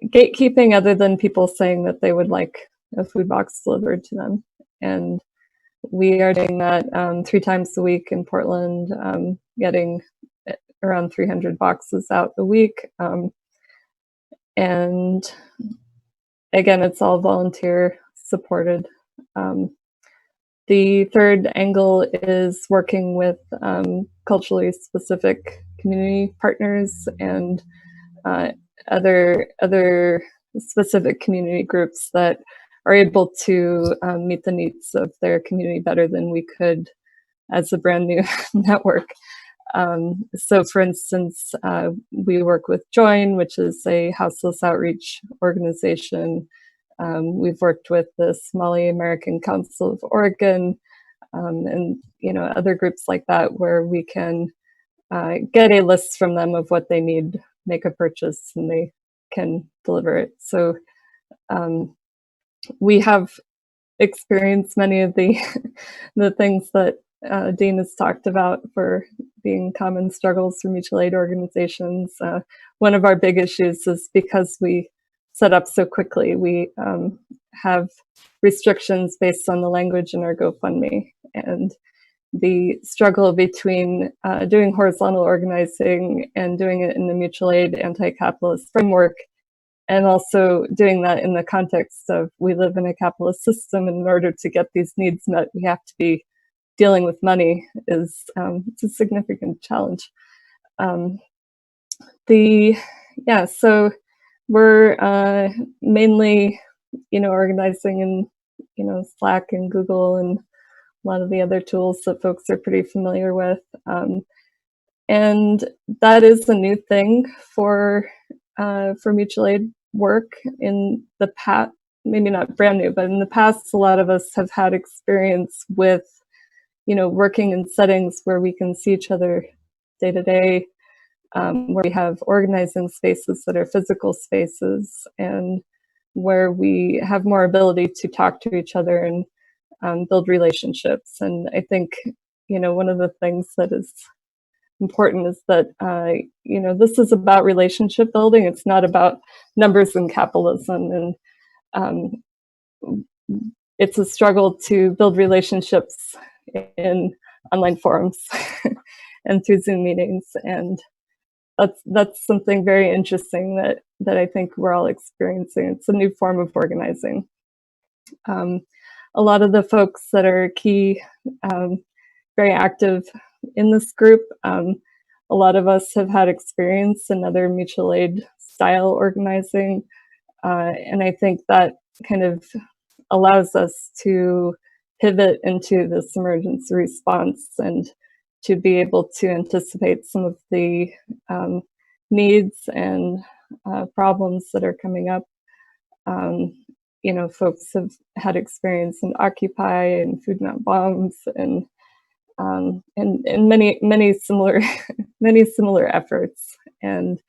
gatekeeping other than people saying that they would like a food box delivered to them. And we are doing that 3 times a week in Portland, getting around 300 boxes out a week. And again, it's all volunteer supported. The third angle is working with culturally specific community partners and other specific community groups that are able to meet the needs of their community better than we could as a brand new network. So for instance, we work with Join, which is a houseless outreach organization. We've worked with the Somali American Council of Oregon, and other groups like that, where we can get a list from them of what they need, make a purchase, and they can deliver it. So we have experienced many of the the things that Dean has talked about for being common struggles for mutual aid organizations. One of our big issues is because we set up so quickly, we have restrictions based on the language in our GoFundMe, and the struggle between doing horizontal organizing and doing it in the mutual aid anti-capitalist framework, and also doing that in the context of we live in a capitalist system, and in order to get these needs met, we have to be dealing with money, is it's a significant challenge. So we're mainly, organizing in, Slack and Google and a lot of the other tools that folks are pretty familiar with. And that is a new thing for mutual aid work. In the past, maybe not brand new, but in the past, a lot of us have had experience with, working in settings where we can see each other day to day, where we have organizing spaces that are physical spaces, and where we have more ability to talk to each other and build relationships. And I think, one of the things that is important is that, this is about relationship building. It's not about numbers and capitalism. And it's a struggle to build relationships in online forums and through Zoom meetings. And that's something very interesting that I think we're all experiencing. It's a new form of organizing. A lot of the folks that are key, very active in this group, a lot of us have had experience in other mutual aid style organizing. And I think that kind of allows us to pivot into this emergency response and to be able to anticipate some of the needs and problems that are coming up. Folks have had experience in Occupy and Food Not Bombs and many similar many similar efforts. And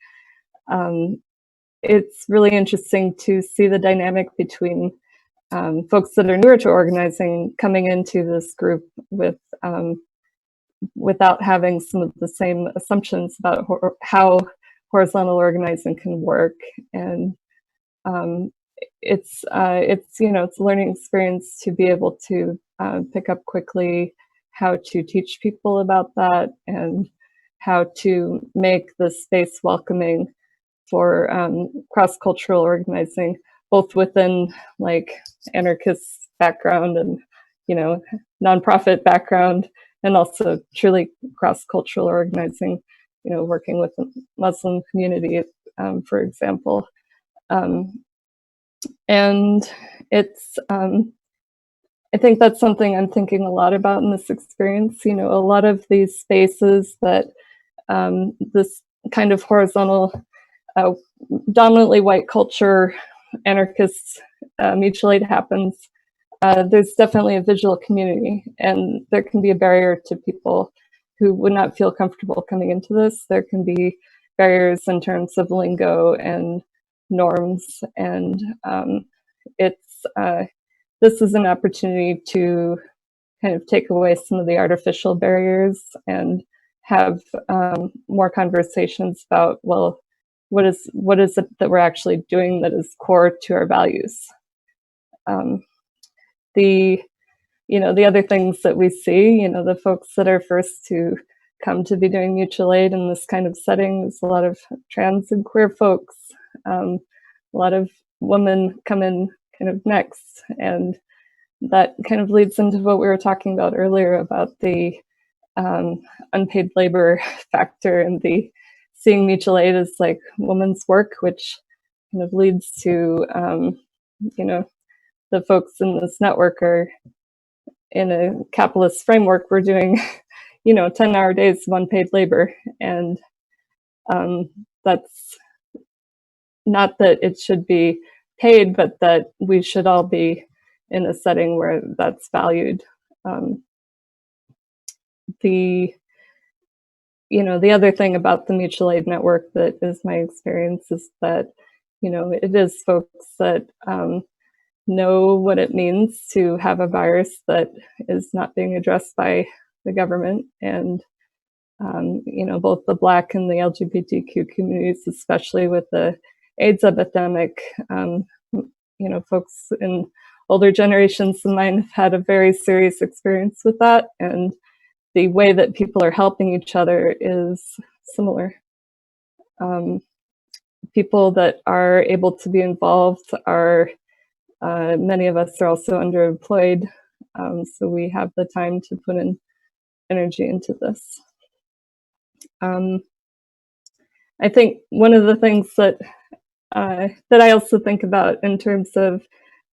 it's really interesting to see the dynamic between folks that are newer to organizing coming into this group with without having some of the same assumptions about how horizontal organizing can work. And it's a learning experience to be able to pick up quickly how to teach people about that and how to make the space welcoming for cross-cultural organizing, both within like anarchist background and nonprofit background, and also truly cross-cultural organizing, working with the Muslim community, for example. And it's, I think that's something I'm thinking a lot about in this experience. A lot of these spaces that this kind of horizontal, dominantly white culture, anarchist mutual aid happens, there's definitely a visual community, and there can be a barrier to people who would not feel comfortable coming into this. There can be barriers in terms of lingo and norms, and this is an opportunity to kind of take away some of the artificial barriers and have more conversations about, well, what is it that we're actually doing that is core to our values? The other things that we see, the folks that are first to come to be doing mutual aid in this kind of setting, is a lot of trans and queer folks. A lot of women come in kind of next, and that kind of leads into what we were talking about earlier about the unpaid labor factor and the seeing mutual aid as like women's work, which kind of leads to the folks in this network are in a capitalist framework. We're doing 10-hour days of unpaid labor. And that's not that it should be paid, but that we should all be in a setting where that's valued. The other thing about the mutual aid network that is my experience is that, it is folks that know what it means to have a virus that is not being addressed by the government. And, both the Black and the LGBTQ communities, especially with the AIDS epidemic, folks in older generations than mine have had a very serious experience with that. And the way that people are helping each other is similar. People that are able to be involved are, many of us are also underemployed, so we have the time to put in energy into this. I think one of the things that I also think about in terms of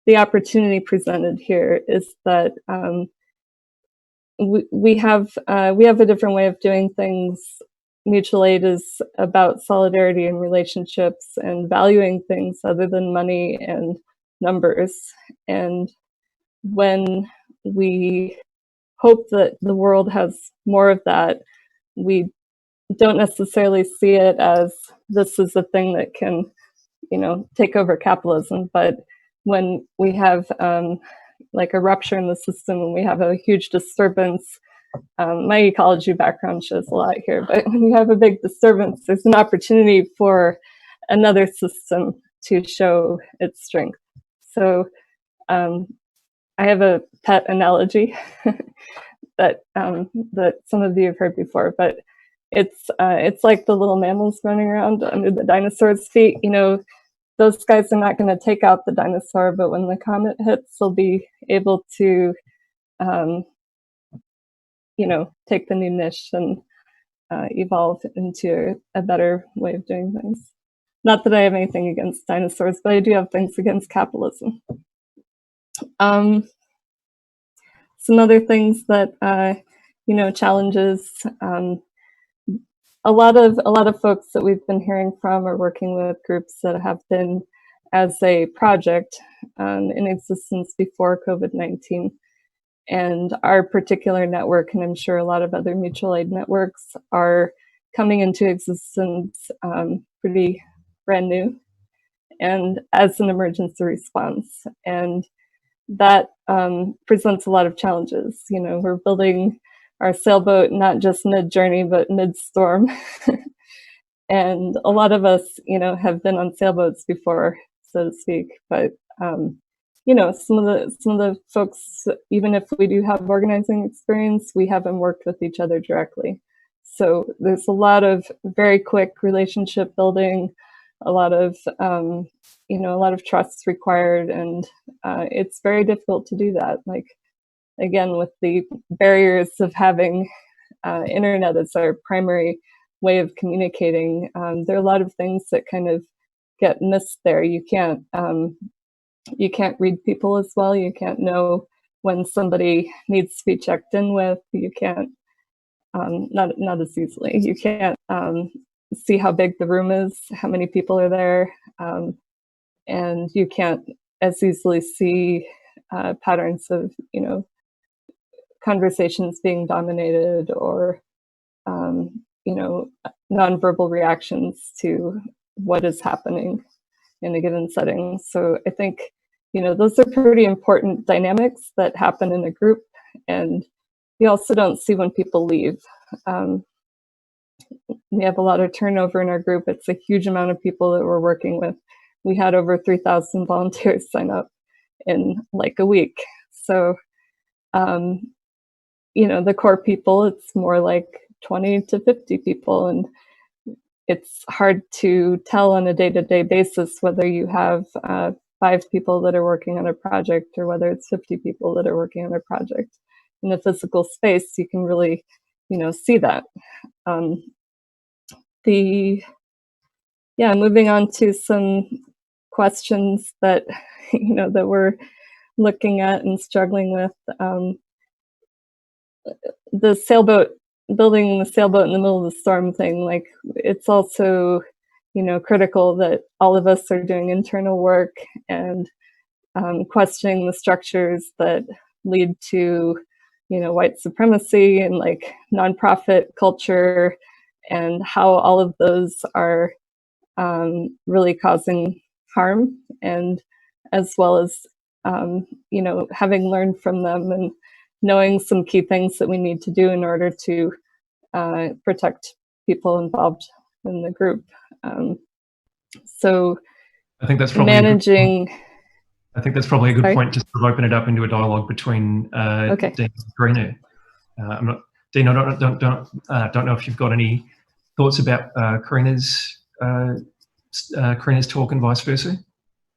the opportunity presented here is that we have a different way of doing things. Mutual aid is about solidarity and relationships and valuing things other than money and numbers. And when we hope that the world has more of that, we don't necessarily see it as this is a thing that can, take over capitalism. But when we have like a rupture in the system and we have a huge disturbance, my ecology background shows a lot here, but when you have a big disturbance, there's an opportunity for another system to show its strength. So I have a pet analogy that some of you have heard before, but it's like the little mammals running around under the dinosaurs' feet. Those guys are not going to take out the dinosaur, but when the comet hits, they'll be able to take the new niche and evolve into a better way of doing things. Not that I have anything against dinosaurs, but I do have things against capitalism. Some other things that challenges. A lot of folks that we've been hearing from are working with groups that have been as a project in existence before COVID-19. And our particular network, and I'm sure a lot of other mutual aid networks, are coming into existence pretty brand new and as an emergency response. And that presents a lot of challenges. We're building our sailboat not just mid-journey, but mid-storm. And a lot of us, have been on sailboats before, so to speak. But some of the folks, even if we do have organizing experience, we haven't worked with each other directly. So there's a lot of very quick relationship building, a lot of trust required, and it's very difficult to do that. Like, again, with the barriers of having internet as our primary way of communicating, there are a lot of things that kind of get missed there. You can't read people as well. You can't know when somebody needs to be checked in with. You can't, not as easily. You can't see how big the room is, how many people are there, and you can't as easily see patterns of, conversations being dominated or, nonverbal reactions to what is happening in a given setting. So I think, those are pretty important dynamics that happen in a group, and you also don't see when people leave. We have a lot of turnover in our group. It's a huge amount of people that we're working with. We had over 3,000 volunteers sign up in like a week. So, the core people, it's more like 20 to 50 people. And it's hard to tell on a day-to-day basis whether you have 5 people that are working on a project or whether it's 50 people that are working on a project. In a physical space, you can really, see that. Moving on to some questions that, that we're looking at and struggling with. The sailboat building the sailboat in the middle of the storm thing, like it's also, you know, critical that all of us are doing internal work and questioning the structures that lead to, you know, white supremacy and like nonprofit culture, and how all of those are really causing harm, and as well as you know, having learned from them and knowing some key things that we need to do in order to protect people involved in the group. So I think that's probably managing. I think that's probably a good Sorry? point to sort of open it up into a dialogue between Okay. Dean and Corrina. I'm not, Dean, I don't know if you've got any thoughts about Corrina's talk and vice versa.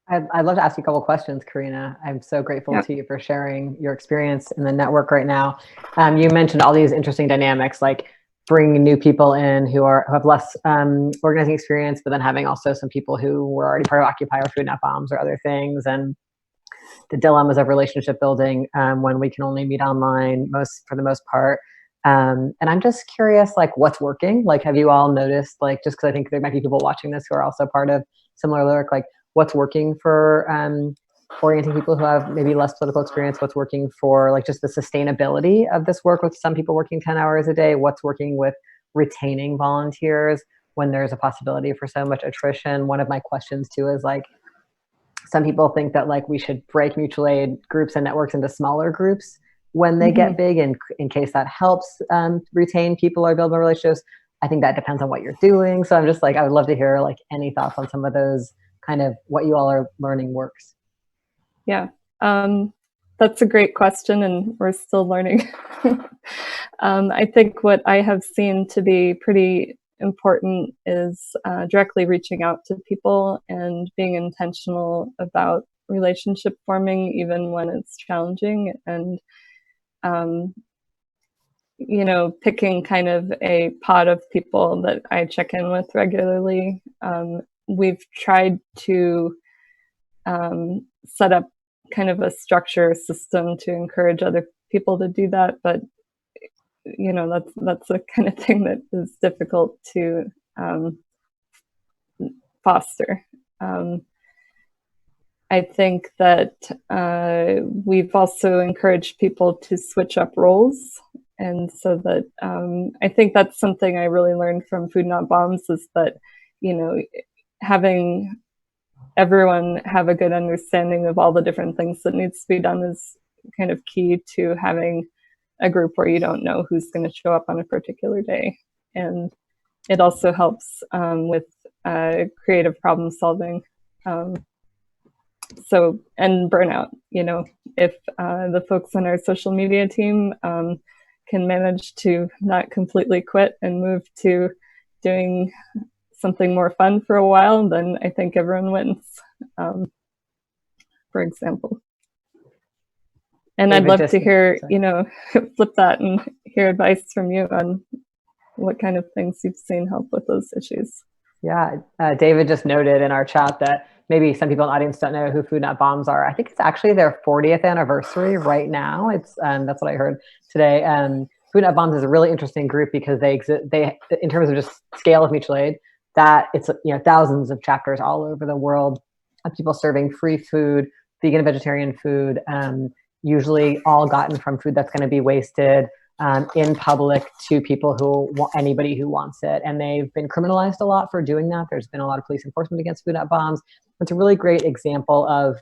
I'd love to ask you a couple of questions, Corrina. I'm so grateful Yep. to you for sharing your experience in the network right now. You mentioned all these interesting dynamics, like bringing new people in who have less organizing experience, but then having also some people who were already part of Occupy or Food Not Bombs or other things, and the dilemmas of relationship building when we can only meet online for the most part. And I'm just curious, like, what's working? Like, have you all noticed, like, just because I think there might be people watching this who are also part of similar work, like what's working for orienting people who have maybe less political experience? What's working for like just the sustainability of this work with some people working 10 hours a day? What's working with retaining volunteers when there's a possibility for so much attrition? One of my questions too is like, some people think that like we should break mutual aid groups and networks into smaller groups when they get big, and in case that helps retain people or build more relationships. I think that depends on what you're doing. So I'm just like, I would love to hear like any thoughts on some of those, kind of what you all are learning works. Yeah, that's a great question, and we're still learning. I think what I have seen to be pretty important is directly reaching out to people and being intentional about relationship forming, even when it's challenging, and you know, picking kind of a pod of people that I check in with regularly. We've tried to set up kind of a structure system to encourage other people to do that, but you know, that's the kind of thing that is difficult to foster. I think that we've also encouraged people to switch up roles, and so that I think that's something I really learned from Food Not Bombs, is that, you know, having everyone have a good understanding of all the different things that needs to be done is kind of key to having a group where you don't know who's going to show up on a particular day. And it also helps with creative problem solving. So, and burnout, you know, if the folks on our social media team can manage to not completely quit and move to doing something more fun for a while, then I think everyone wins, for example. And David, I'd love to hear, you know, flip that and hear advice from you on what kind of things you've seen help with those issues. Yeah, David just noted in our chat that maybe some people in the audience don't know who Food Not Bombs are. I think it's actually their 40th anniversary right now. It's that's what I heard today. Food Not Bombs is a really interesting group because they in terms of just scale of mutual aid, that it's, you know, thousands of chapters all over the world of people serving free food, vegan and vegetarian food, usually all gotten from food that's going to be wasted in public to people who anybody who wants it. And they've been criminalized a lot for doing that. There's been a lot of police enforcement against Food Not Bombs. It's a really great example of,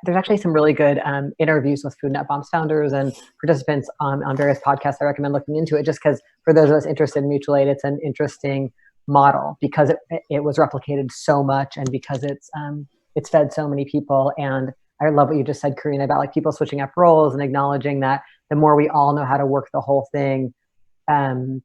there's actually some really good interviews with Food Not Bombs founders and participants on various podcasts. I recommend looking into it, just because for those of us interested in mutual aid, it's an interesting model because it was replicated so much, and because it's fed so many people. And I love what you just said, Corrina, about like people switching up roles and acknowledging that the more we all know how to work the whole thing, the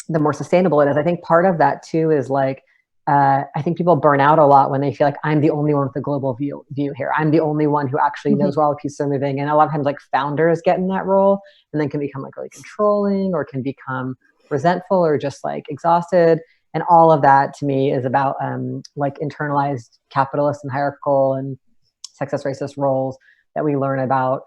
more sustainable it is. I think part of that too is like, I think people burn out a lot when they feel like I'm the only one with the global view here. I'm the only one who actually knows where all the pieces are moving. And a lot of times like founders get in that role and then can become like really controlling, or can become resentful, or just like exhausted. And all of that to me is about like internalized capitalist and hierarchical and sexist, racist roles that we learn about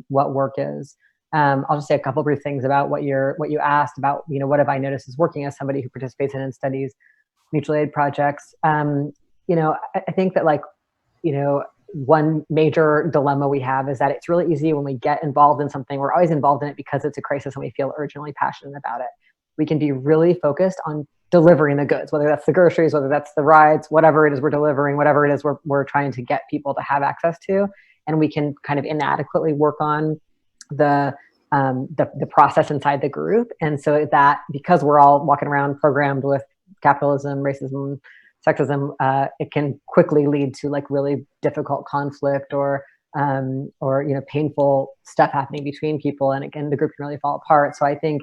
what work is. I'll just say a couple brief things about what you asked about, what have I noticed is working as somebody who participates in and studies mutual aid projects. I think that one major dilemma we have is that it's really easy when we get involved in something, we're always involved in it because it's a crisis and we feel urgently passionate about it. We can be really focused on delivering the goods, whether that's the groceries, whether that's the rides, whatever it is we're delivering, whatever it is we're trying to get people to have access to. And we can kind of inadequately work on the process inside the group. And so that, because we're all walking around programmed with capitalism, racism, sexism, it can quickly lead to really difficult conflict or painful stuff happening between people. And again, the group can really fall apart. So I think,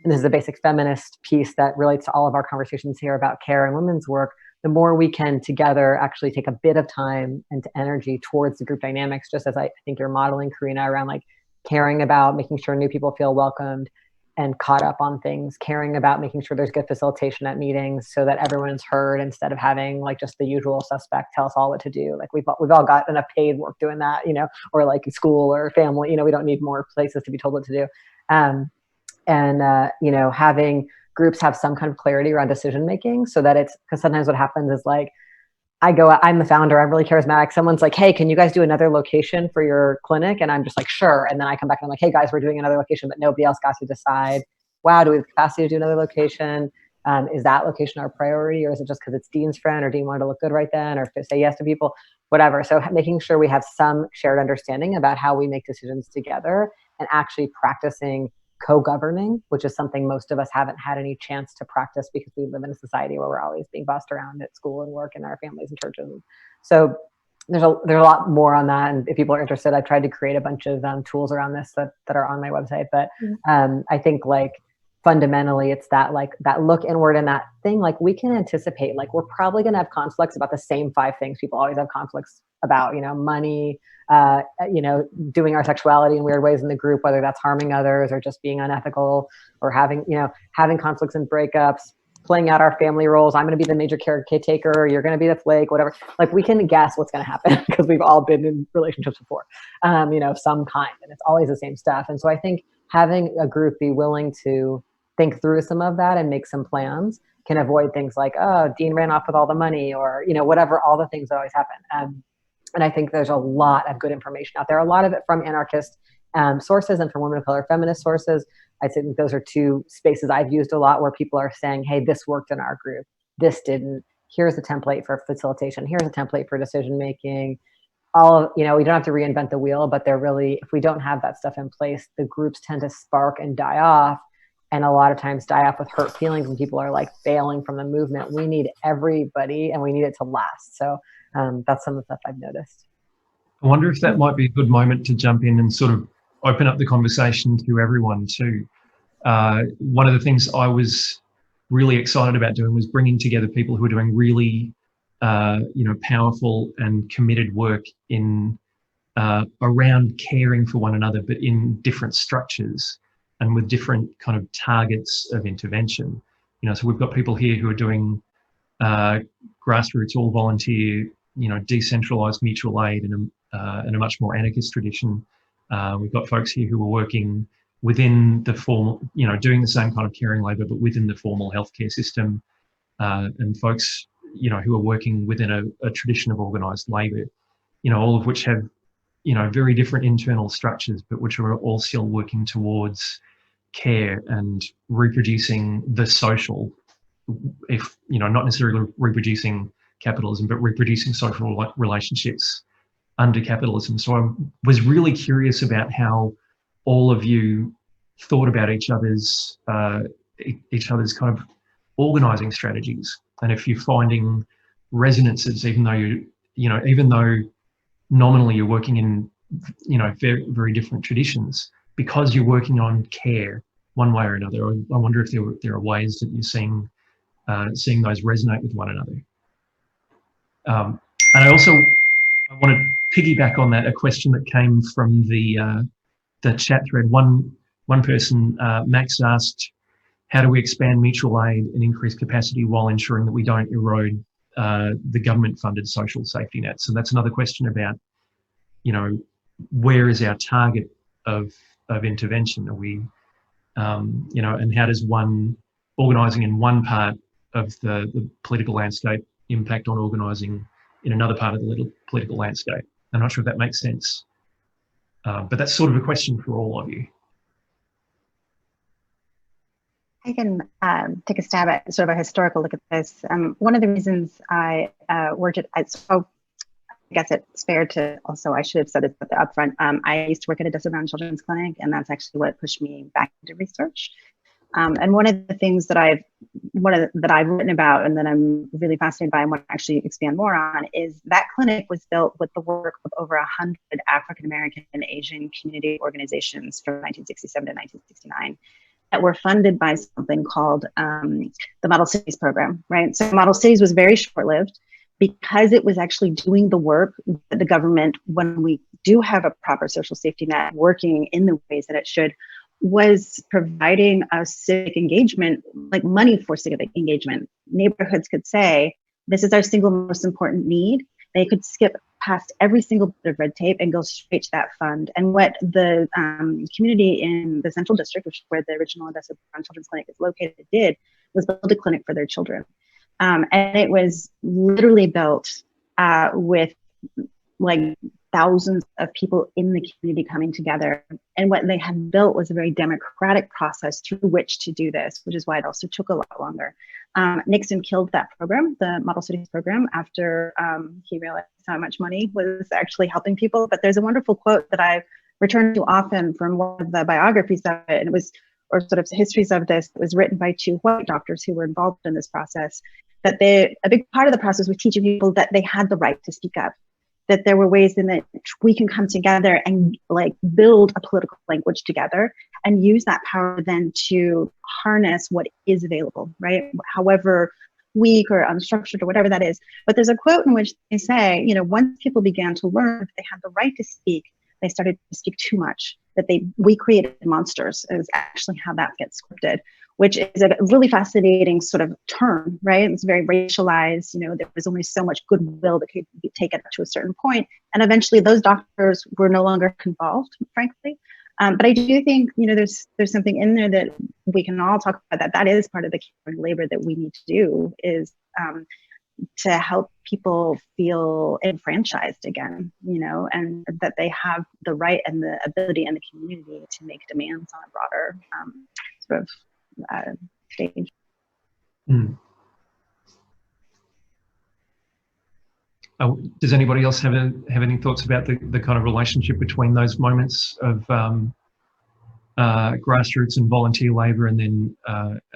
and this is a basic feminist piece that relates to all of our conversations here about care and women's work, the more we can together actually take a bit of time and energy towards the group dynamics, just as I think you're modeling, Corrina, around caring about making sure new people feel welcomed and caught up on things, caring about making sure there's good facilitation at meetings so that everyone's heard instead of having just the usual suspect tell us all what to do. We've all got enough paid work doing that, or school or family, we don't need more places to be told what to do. Having groups have some kind of clarity around decision making, so that because sometimes what happens is I'm the founder, I'm really charismatic. Someone's like, hey, can you guys do another location for your clinic? And I'm just sure. And then I come back and I'm like, hey guys, we're doing another location, but nobody else got to decide. Wow, do we have the capacity to do another location? Is that location our priority? Or is it just because it's Dean's friend, or Dean wanted to look good right then, or say yes to people, whatever. So making sure we have some shared understanding about how we make decisions together and actually practicing co-governing, which is something most of us haven't had any chance to practice because we live in a society where we're always being bossed around at school and work and our families and churches. So there's a lot more on that. And if people are interested, I've tried to create a bunch of tools around this that are on my website. But I think fundamentally it's that that look inward and that thing, we can anticipate, we're probably going to have conflicts about the same 5 things people always have conflicts about, money, doing our sexuality in weird ways in the group, whether that's harming others or just being unethical, or having conflicts and breakups, playing out our family roles. I'm going to be the major caretaker, you're going to be the flake, whatever. We can guess what's going to happen because we've all been in relationships before, some kind, and it's always the same stuff. And so I think having a group be willing to think through some of that and make some plans can avoid things like, oh, Dean ran off with all the money, or, whatever, all the things that always happen. And I think there's a lot of good information out there, a lot of it from anarchist sources and from women of color feminist sources. I think those are 2 spaces I've used a lot where people are saying, hey, this worked in our group, this didn't. Here's a template for facilitation. Here's a template for decision making. We don't have to reinvent the wheel, but they're really, if we don't have that stuff in place, the groups tend to spark and die off. And a lot of times die off with hurt feelings when people are failing from the movement. We need everybody and we need it to last. So that's some of the stuff I've noticed. I wonder if that might be a good moment to jump in and sort of open up the conversation to everyone too. One of the things I was really excited about doing was bringing together people who are doing really, powerful and committed work in around caring for one another, but in different structures and with different kind of targets of intervention. So we've got people here who are doing grassroots, all volunteer, decentralized mutual aid in a much more anarchist tradition. We've got folks here who are working within the formal, doing the same kind of caring labour, but within the formal healthcare system, and folks, who are working within a tradition of organised labour, all of which have, very different internal structures, but which are all still working towards care and reproducing the social, if, not necessarily reproducing capitalism, but reproducing social relationships under capitalism. So I was really curious about how all of you thought about each other's kind of organising strategies, and if you're finding resonances, even though nominally you're working in, very, very different traditions, because you're working on care one way or another. I wonder if there are ways that you're seeing those resonate with one another. And I want to piggyback on that, a question that came from the chat thread. One person, Max, asked, how do we expand mutual aid and increase capacity while ensuring that we don't erode the government-funded social safety net? So that's another question about, where is our target of of intervention? Are we, you know, and how does one organising in one part of the political landscape impact on organising in another part of the political landscape? I'm not sure if that makes sense, but that's sort of a question for all of you. I can take a stab at sort of a historical look at this. One of the reasons I worked at, so I guess it's fair to also, I should have said this at the upfront. I used to work at Odessa Children's Clinic, and that's actually what pushed me back into research. And one of the things that I've written about and that I'm really fascinated by and want to actually expand more on is that clinic was built with the work of over 100 African American and Asian community organizations from 1967 to 1969 that were funded by something called the Model Cities program, right? So Model Cities was very short-lived because it was actually doing the work that the government, when we do have a proper social safety net working in the ways that it should, was providing a civic engagement, like money for civic engagement. Neighborhoods could say, this is our single most important need. They could skip past every single bit of red tape and go straight to that fund. And what the community in the Central District, which is where the original Odessa Children's Clinic is located, did was build a clinic for their children. And it was literally built with like thousands of people in the community coming together. And what they had built was a very democratic process through which to do this, which is why it also took a lot longer. Nixon killed that program, the Model Cities program, after he realized how much money was actually helping people. But there's a wonderful quote that I return to often from one of the biographies of it, and it was, or sort of histories of this, it was written by two white doctors who were involved in this process, that a big part of the process was teaching people that they had the right to speak up, that there were ways in which we can come together and like build a political language together and use that power then to harness what is available, right? However weak or unstructured or whatever that is. But there's a quote in which they say, you know, once people began to learn that they had the right to speak, they started to speak too much, that we created monsters, is actually how that gets scripted, which is a really fascinating sort of term, right? It's very racialized, you know, there was only so much goodwill that could be taken up to a certain point. And eventually those doctors were no longer involved, frankly. But I do think, you know, there's something in there that we can all talk about, that is part of the caring labor that we need to do, is to help people feel enfranchised again, you know, and that they have the right and the ability and the community to make demands on a broader sort of stage. Mm. Does anybody else have any thoughts about the kind of relationship between those moments of grassroots and volunteer labour and then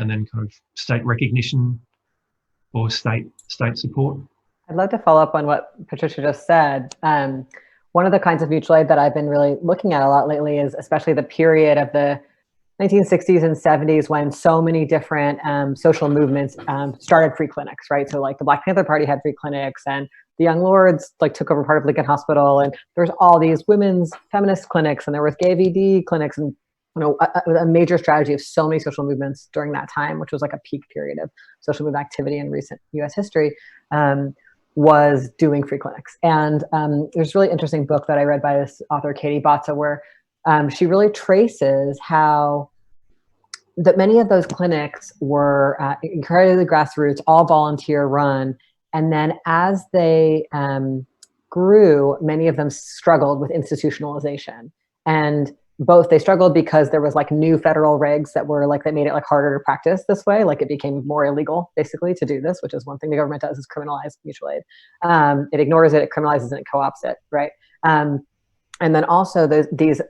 kind of state recognition or state support? I'd love to follow up on what Patricia just said. One of the kinds of mutual aid that I've been really looking at a lot lately is especially the period of the 1960s and 70s when so many different social movements started free clinics, right? So like the Black Panther Party had free clinics, and the Young Lords like took over part of Lincoln Hospital, and there's all these women's feminist clinics, and there was gay VD clinics, and you know, a major strategy of so many social movements during that time, which was like a peak period of social movement activity in recent US history, was doing free clinics. And there's a really interesting book that I read by this author, Katie Botza, where she really traces how that many of those clinics were incredibly grassroots, all volunteer run. And then as they grew, many of them struggled with institutionalization. And both, they struggled because there was like new federal regs that were like, that made it like harder to practice this way. Like it became more illegal basically to do this, which is one thing the government does, is criminalize mutual aid. It ignores it, it criminalizes it, it co-ops it, right? And then also these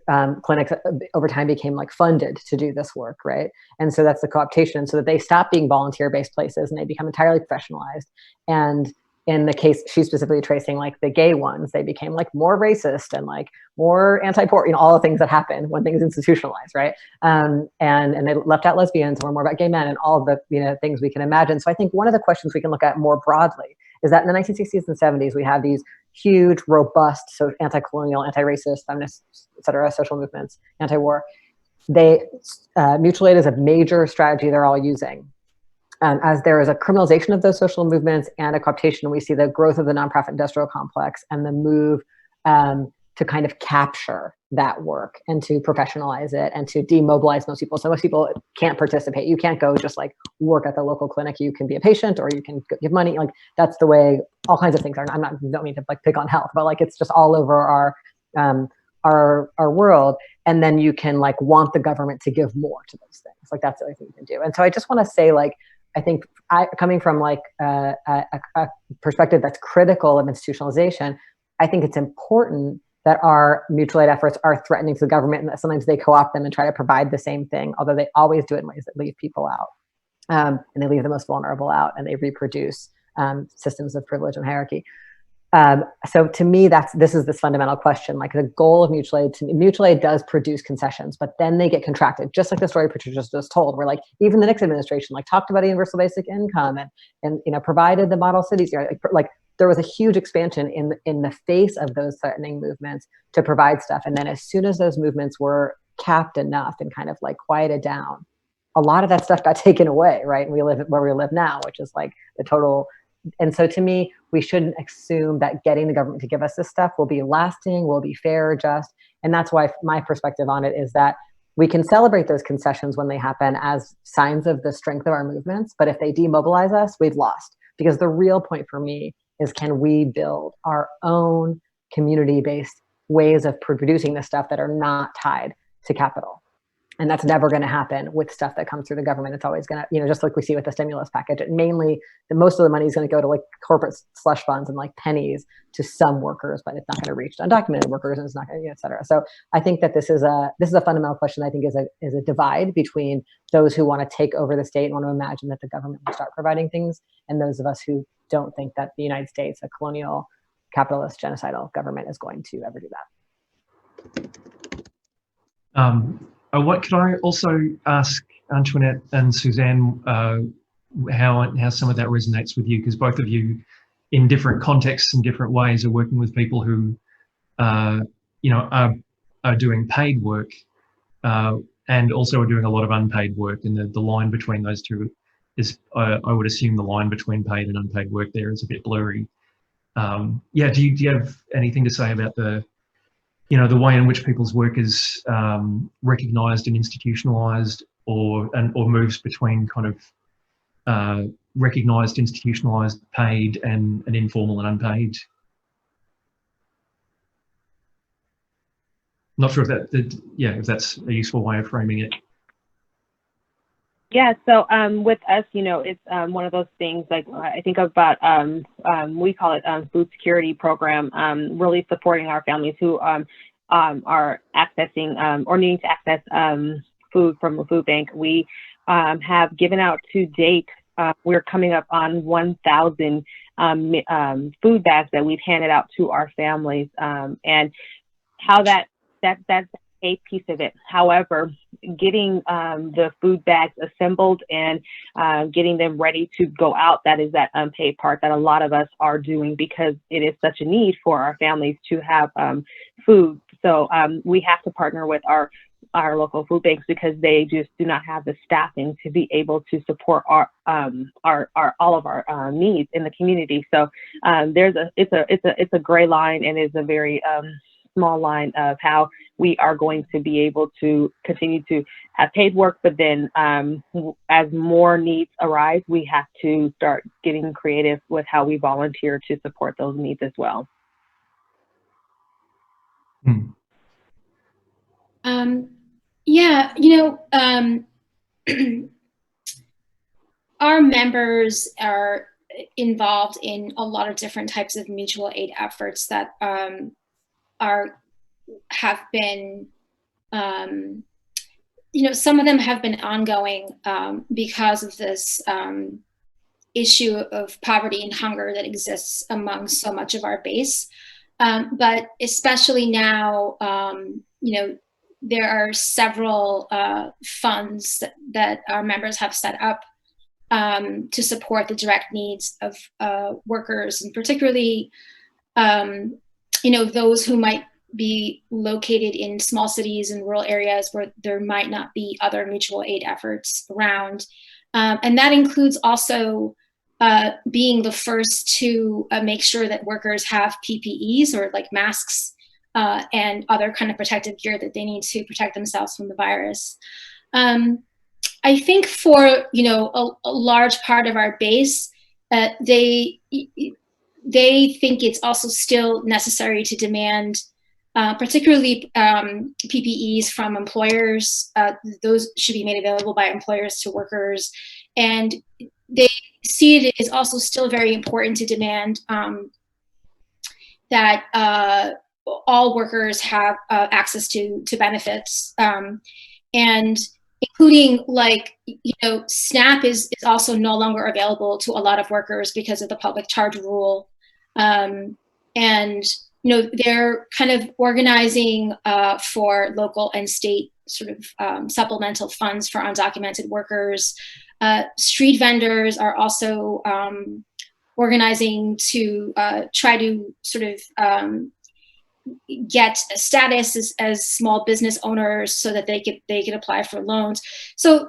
clinics over time became like funded to do this work, right? And so that's the co-optation, so that they stop being volunteer-based places and they become entirely professionalized. And in the case she's specifically tracing, like the gay ones, they became like more racist and like more anti-poor, you know, all the things that happen when things institutionalize, right? And they left out lesbians, or more about gay men, and all of the, you know, things we can imagine. So I think one of the questions we can look at more broadly is that in the 1960s and 70s, we have these huge, robust, so anti-colonial, anti-racist, feminist, et cetera, social movements, anti-war. Mutual aid is a major strategy they're all using. As there is a criminalization of those social movements and a co-optation, we see the growth of the nonprofit industrial complex and the move to kind of capture that work and to professionalize it and to demobilize most people. So most people can't participate. You can't go just like work at the local clinic. You can be a patient or you can give money. Like that's the way all kinds of things are. Don't mean to like pick on health, but like it's just all over our world. And then you can like want the government to give more to those things. Like that's the only thing you can do. And so I just want to say, like, I think coming from like a perspective that's critical of institutionalization, I think it's important that our mutual aid efforts are threatening to the government and that sometimes they co-opt them and try to provide the same thing, although they always do it in ways that leave people out. And they leave the most vulnerable out, and they reproduce systems of privilege and hierarchy. So to me, this is this fundamental question. Like the goal of mutual aid does produce concessions, but then they get contracted, just like the story Patricia just told, where like even the Nixon administration like talked about a universal basic income and provided the model cities. Like there was a huge expansion in the face of those threatening movements to provide stuff, and then as soon as those movements were capped enough and kind of like quieted down, a lot of that stuff got taken away, right? And we live where we live now, which is like the total. And so to me, we shouldn't assume that getting the government to give us this stuff will be lasting, will be fair or just. And that's why my perspective on it is that we can celebrate those concessions when they happen as signs of the strength of our movements. But if they demobilize us, we've lost. Because the real point for me is, can we build our own community-based ways of producing this stuff that are not tied to capital? And that's never going to happen with stuff that comes through the government. It's always going to, just like we see with the stimulus package, most of the money is going to go to like corporate slush funds and like pennies to some workers, but it's not going to reach undocumented workers, and it's not going to, et cetera. So I think that this is a fundamental question. I think is a divide between those who want to take over the state and want to imagine that the government will start providing things, and those of us who don't think that the United States, a colonial, capitalist, genocidal government, is going to ever do that. What could I also ask Antoinette and Suzanne how some of that resonates with you? Because both of you, in different contexts and different ways, are working with people who, are doing paid work and also are doing a lot of unpaid work. And the line between those two is, I would assume, the line between paid and unpaid work there is a bit blurry. Do you have anything to say about the way in which people's work is recognised and institutionalised, or moves between kind of recognised, institutionalised, paid, and informal and unpaid? Not sure if that's a useful way of framing it. Yeah, so with us, it's one of those things, like I think about, we call it food security program, really supporting our families who are accessing or needing to access food from the food bank. We have given out to date, we're coming up on 1,000 food bags that we've handed out to our families, and how that's a piece of it. However, getting the food bags assembled and getting them ready to go out, that is that unpaid part that a lot of us are doing, because it is such a need for our families to have food. So we have to partner with our local food banks, because they just do not have the staffing to be able to support our all of our needs in the community. So it's a gray line, and is a very small line of how we are going to be able to continue to have paid work, but then as more needs arise, we have to start getting creative with how we volunteer to support those needs as well. Our members are involved in a lot of different types of mutual aid efforts that have been, some of them have been ongoing because of this issue of poverty and hunger that exists among so much of our base. But especially now, there are several funds that our members have set up to support the direct needs of workers, and particularly, those who might be located in small cities and rural areas where there might not be other mutual aid efforts around. And that includes also being the first to make sure that workers have PPEs, or like masks, and other kind of protective gear that they need to protect themselves from the virus. I think for, you know, a large part of our base, they think it's also still necessary to demand, particularly PPEs from employers. Those should be made available by employers to workers. And they see it as also still very important to demand that all workers have access to benefits. And including, like, you know, SNAP is also no longer available to a lot of workers because of the public charge rule. And, you know, they're kind of organizing for local and state sort of supplemental funds for undocumented workers. Street vendors are also organizing to try to sort of get a status as small business owners so that they could apply for loans. So,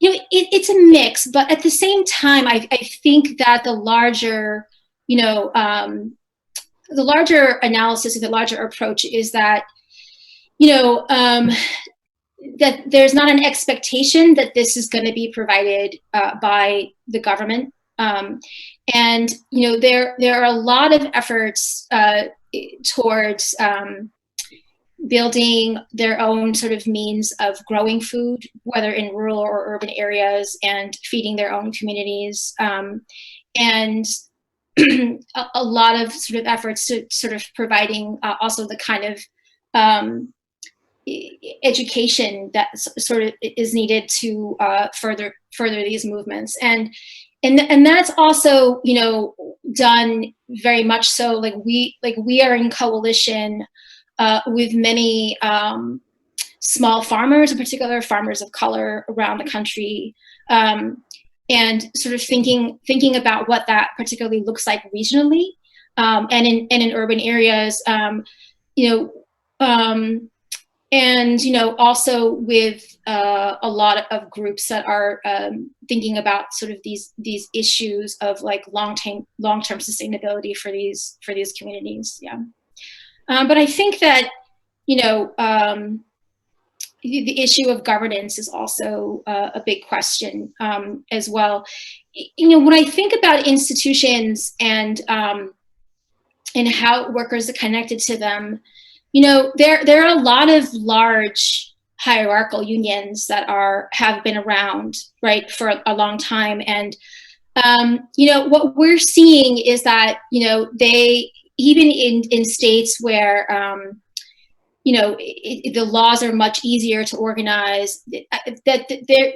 you know, it's a mix, but at the same time, I think that the larger, you know, the larger analysis and the larger approach is that, you know, that there's not an expectation that this is going to be provided by the government. And, you know, there are a lot of efforts towards building their own sort of means of growing food, whether in rural or urban areas, and feeding their own communities. And a lot of sort of efforts to sort of providing also the kind of education that sort of is needed to further these movements. And that's also, you know, done very much so. Like we are in coalition with many small farmers, in particular farmers of color around the country, and sort of thinking about what that particularly looks like regionally, and in urban areas, you know. And, you know, also with a lot of groups that are thinking about sort of these issues of like long-term sustainability for these communities. Yeah. But I think that, you know, the issue of governance is also a big question as well. You know, when I think about institutions and how workers are connected to them, you know, there are a lot of large hierarchical unions that have been around, right, for a long time. And, you know, what we're seeing is that, you know, they, even in states where, you know, the laws are much easier to organize, that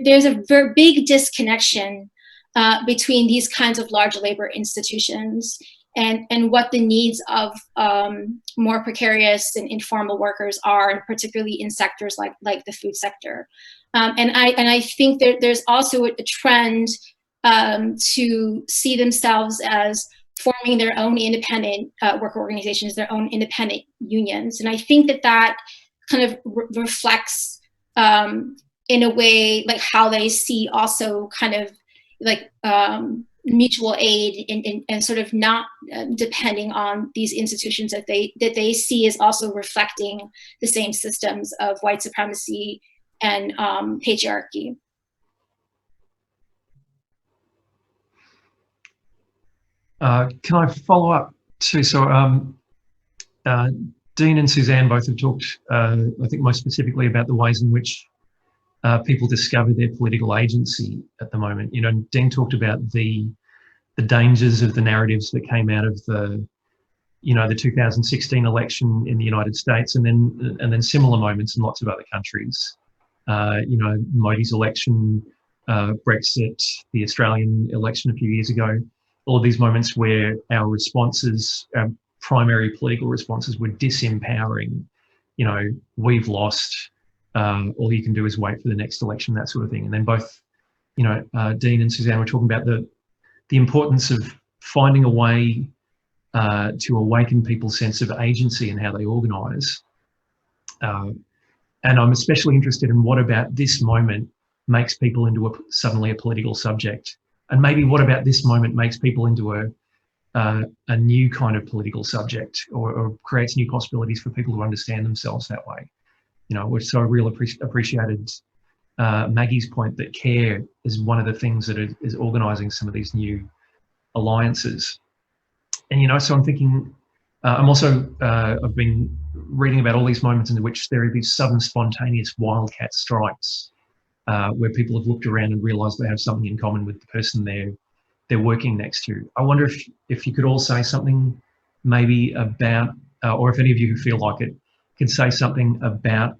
there's a very big disconnection between these kinds of large labor institutions and what the needs of more precarious and informal workers are, and particularly in sectors like the food sector. And I think there's also a trend to see themselves as forming their own independent worker organizations, their own independent unions. And I think that kind of reflects in a way like how they see also kind of like mutual aid and sort of not depending on these institutions that they see as also reflecting the same systems of white supremacy and patriarchy. Can I follow up too? So Dean and Suzanne both have talked, I think most specifically about the ways in which people discover their political agency at the moment. You know, Dean talked about the dangers of the narratives that came out of the 2016 election in the United States, and then similar moments in lots of other countries. You know, Modi's election, Brexit, the Australian election a few years ago. All of these moments where our responses, our primary political responses, were disempowering. You know, we've lost. All you can do is wait for the next election, that sort of thing. And then both, you know, Dean and Suzanne were talking about the importance of finding a way to awaken people's sense of agency and how they organise. And I'm especially interested in what about this moment makes people into suddenly a political subject, and maybe what about this moment makes people into a new kind of political subject, or creates new possibilities for people to understand themselves that way. You know, so I really appreciated Maggie's point that care is one of the things that is organising some of these new alliances. And, you know, so I'm thinking, I'm also, I've been reading about all these moments in which there are these sudden spontaneous wildcat strikes, where people have looked around and realised they have something in common with the person they're working next to. I wonder if you could all say something maybe about, or if any of you who feel like it can say something about,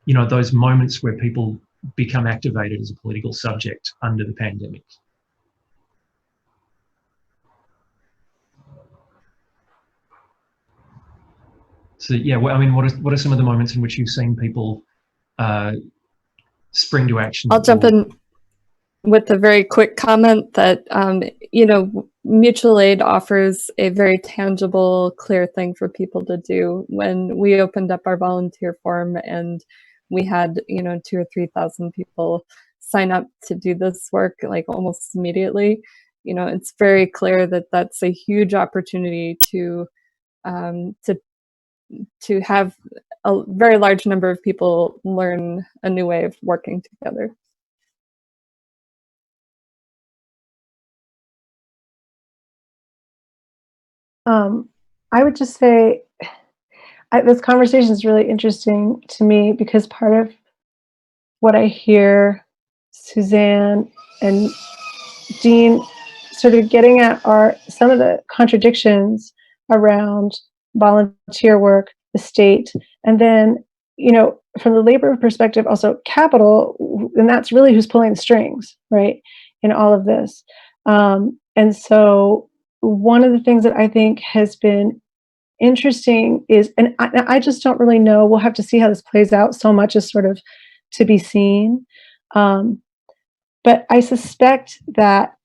you know, those moments where people become activated as a political subject under the pandemic. So yeah, well, I mean, what are some of the moments in which you've seen people spring to action? I'll jump in with a very quick comment that, you know, mutual aid offers a very tangible, clear thing for people to do. When we opened up our volunteer form and we had, you know, 2,000 or 3,000 people sign up to do this work, like almost immediately, you know, it's very clear that that's a huge opportunity to have a very large number of people learn a new way of working together. I would just say this conversation is really interesting to me because part of what I hear Suzanne and Dean sort of getting at are some of the contradictions around volunteer work, the state, and then, you know, from the labor perspective, also capital, and that's really who's pulling the strings, right, in all of this. And so one of the things that I think has been interesting is, and I just don't really know, we'll have to see how this plays out. So much is sort of to be seen. But I suspect that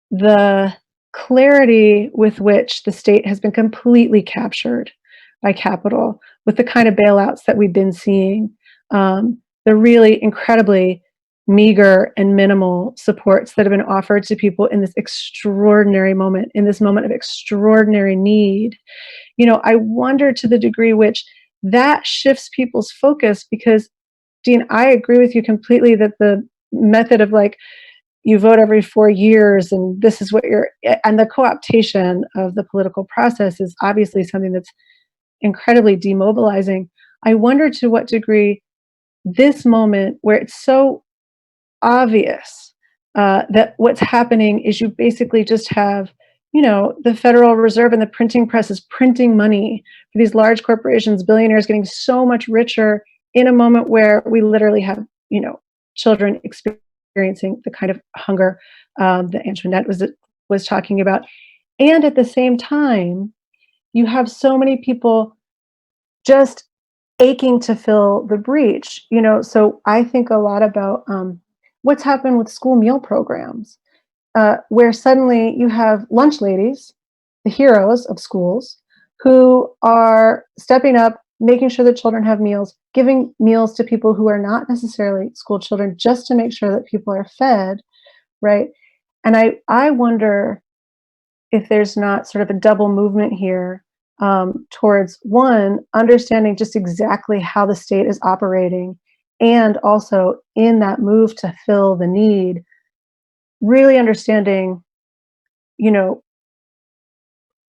the clarity with which the state has been completely captured by capital, with the kind of bailouts that we've been seeing, the really incredibly meager and minimal supports that have been offered to people in this extraordinary moment, in this moment of extraordinary need. You know, I wonder to the degree which that shifts people's focus, because Dean, I agree with you completely that the method of like, you vote every 4 years and this is what and the co-optation of the political process is obviously something that's incredibly demobilizing. I wonder to what degree this moment where it's so obvious that what's happening is you basically just have, you know, the Federal Reserve and the printing press is printing money for these large corporations, billionaires getting so much richer in a moment where we literally have, you know, children experiencing the kind of hunger that Antoinette was talking about. And at the same time, you have so many people just aching to fill the breach, you know. So I think a lot about what's happened with school meal programs, where suddenly you have lunch ladies, the heroes of schools, who are stepping up, making sure that children have meals, giving meals to people who are not necessarily school children, just to make sure that people are fed, right? And I wonder if there's not sort of a double movement here towards, one, understanding just exactly how the state is operating, and also in that move to fill the need, really understanding, you know,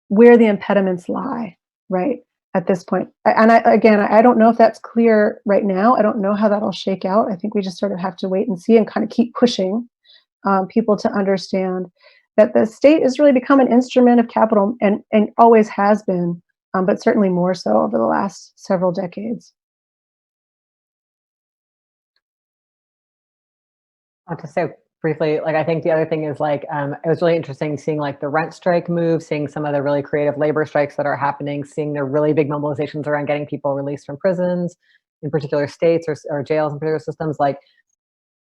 where the impediments lie, right, at this point. And I don't know if that's clear right now. I don't know how that'll shake out. I think we just sort of have to wait and see and kind of keep pushing people to understand that the state has really become an instrument of capital, and always has been, but certainly more so over the last several decades. I'll just say briefly, like, I think the other thing is, like, it was really interesting seeing like the rent strike move, seeing some of the really creative labor strikes that are happening, seeing the really big mobilizations around getting people released from prisons in particular states, or jails in particular systems. Like,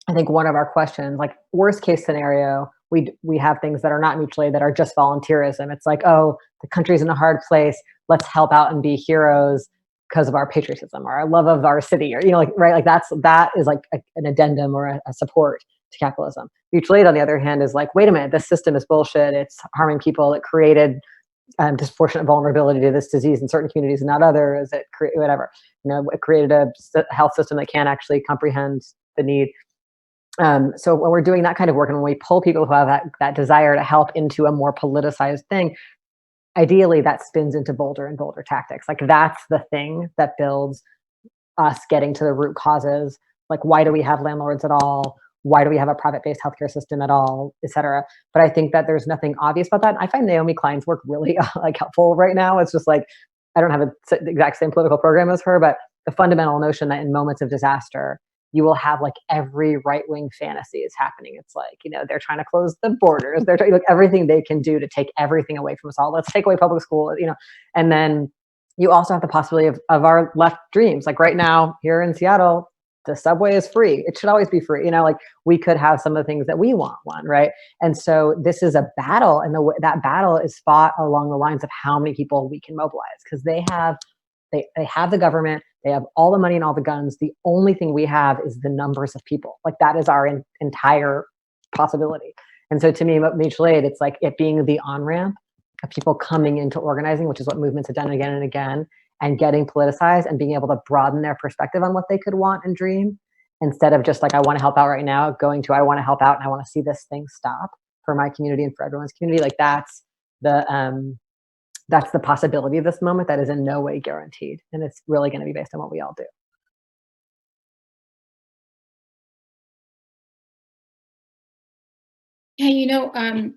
I think one of our questions, like, worst case scenario, we have things that are not mutual aid, that are just volunteerism. It's like, oh, the country's in a hard place, let's help out and be heroes because of our patriotism or our love of our city, or, you know, like, right, like that is like an addendum or a support. to capitalism. Mutual aid, on the other hand, is like, wait a minute, this system is bullshit. It's harming people. It created disproportionate vulnerability to this disease in certain communities and not others. It whatever, it created a health system that can't actually comprehend the need. So when we're doing that kind of work, and when we pull people who have that desire to help into a more politicized thing, ideally that spins into bolder and bolder tactics. Like, that's the thing that builds us getting to the root causes. Like, why do we have landlords at all? Why do we have a private-based healthcare system at all, et cetera? But I think that there's nothing obvious about that. I find Naomi Klein's work really helpful right now. It's just like, I don't have the exact same political program as her, but the fundamental notion that in moments of disaster, you will have like every right-wing fantasy is happening. It's like, they're trying to close the borders. They're trying, everything they can do to take everything away from us all. Let's take away public school, and then you also have the possibility of our left dreams. Like right now here in Seattle, the subway is free. It should always be free. Like we could have some of the things that we want, right? And so this is a battle, and that battle is fought along the lines of how many people we can mobilize, because they have the government, they have all the money and all the guns. The only thing we have is the numbers of people. Like that is our entire possibility. And so to me, mutual aid, it's like it being the on-ramp of people coming into organizing, which is what movements have done again and again, and getting politicized and being able to broaden their perspective on what they could want and dream, instead of just like, I want to help out right now, going to, I want to help out and I want to see this thing stop for my community and for everyone's community. Like that's the possibility of this moment that is in no way guaranteed. And it's really going to be based on what we all do. Yeah,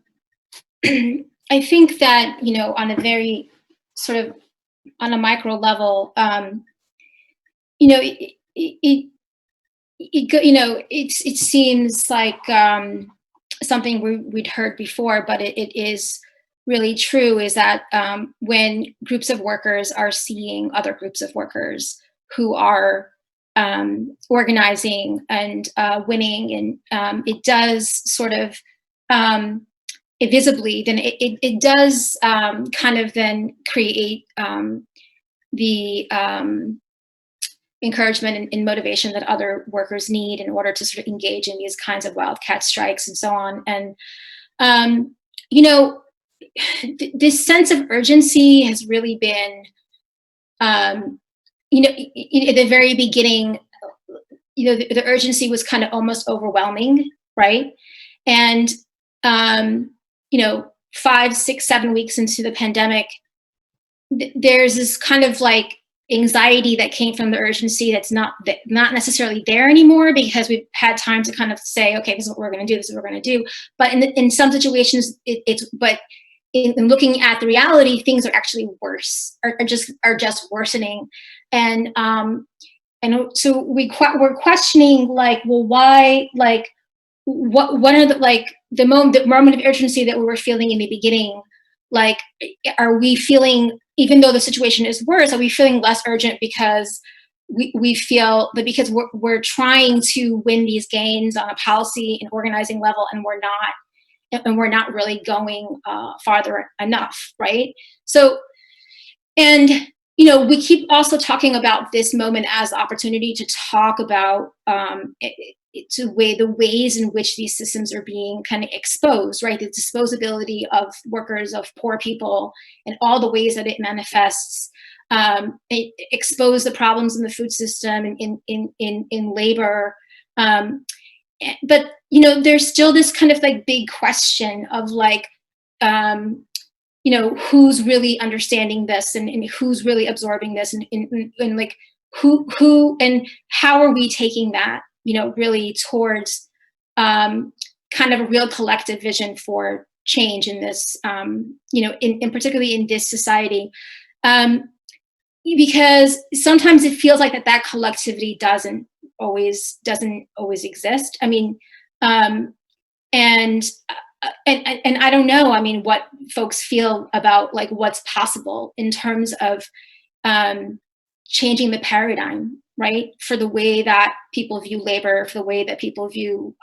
I think that, on a very sort of on a micro level, it seems like something we'd heard before, but it is really true, is that when groups of workers are seeing other groups of workers who are organizing and winning, and it does sort of visibly, then it does kind of then create the encouragement and motivation that other workers need in order to sort of engage in these kinds of wildcat strikes and so on. And this sense of urgency has really been, at the very beginning, the urgency was kind of almost overwhelming, right? And 5, 6, 7 weeks into the pandemic, there's this kind of like anxiety that came from the urgency that's not necessarily there anymore, because we've had time to kind of say, okay, this is what we're going to do, this is what we're going to do. But in some situations, but in looking at the reality, things are actually worse, are just worsening, and so we're questioning, like, well, why, like, what are the moment of urgency that we were feeling in the beginning? Like, are we feeling, even though the situation is worse, are we feeling less urgent because we feel that because we're trying to win these gains on a policy and organizing level, and we're not really going farther enough, right? So, and we keep also talking about this moment as the opportunity to talk about the ways in which these systems are being kind of exposed, right? The disposability of workers, of poor people, and all the ways that it manifests. It expose the problems in the food system and in labor. But there's still this kind of like big question of like, who's really understanding this, and who's really absorbing this, and like who and how are we taking that, really towards kind of a real collective vision for change in this, in particularly in this society, because sometimes it feels like that collectivity doesn't always exist. I mean, and I don't know, I mean, what folks feel about like what's possible in terms of changing the paradigm, right? For the way that people view labor, for the way that people view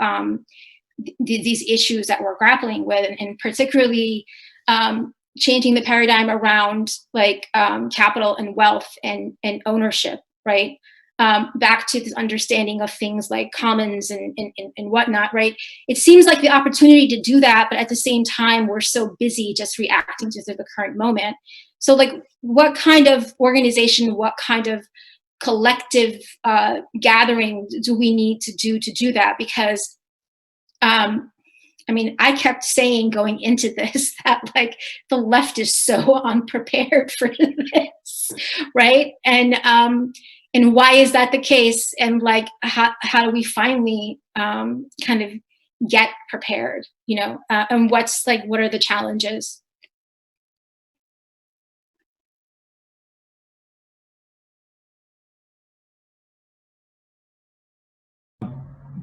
these issues that we're grappling with, and particularly changing the paradigm around like capital and wealth and ownership, right? back to this understanding of things like commons and whatnot, right? It seems like the opportunity to do that, but at the same time, we're so busy just reacting to the current moment. So like, what kind of organization, what kind of collective gathering do we need to do that? Because I mean, I kept saying going into this that like the left is so unprepared for this, right? And why is that the case? And like, how do we finally kind of get prepared, you know? And what are the challenges?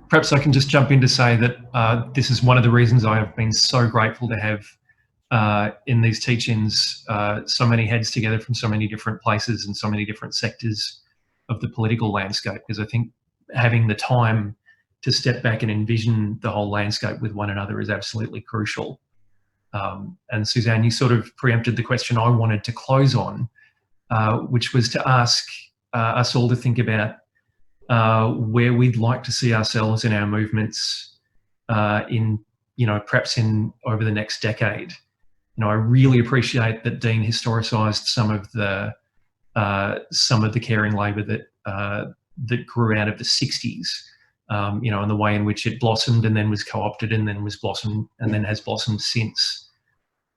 Perhaps I can just jump in to say that this is one of the reasons I have been so grateful to have in these teach-ins so many heads together from so many different places and so many different sectors of the political landscape, because I think having the time to step back and envision the whole landscape with one another is absolutely crucial. And Suzanne, you sort of preempted the question I wanted to close on, which was to ask us all to think about where we'd like to see ourselves in our movements perhaps over the next decade. You know, I really appreciate that Dean historicised some of the caring labour that grew out of the 60s, and the way in which it blossomed and then was co-opted and then has blossomed since.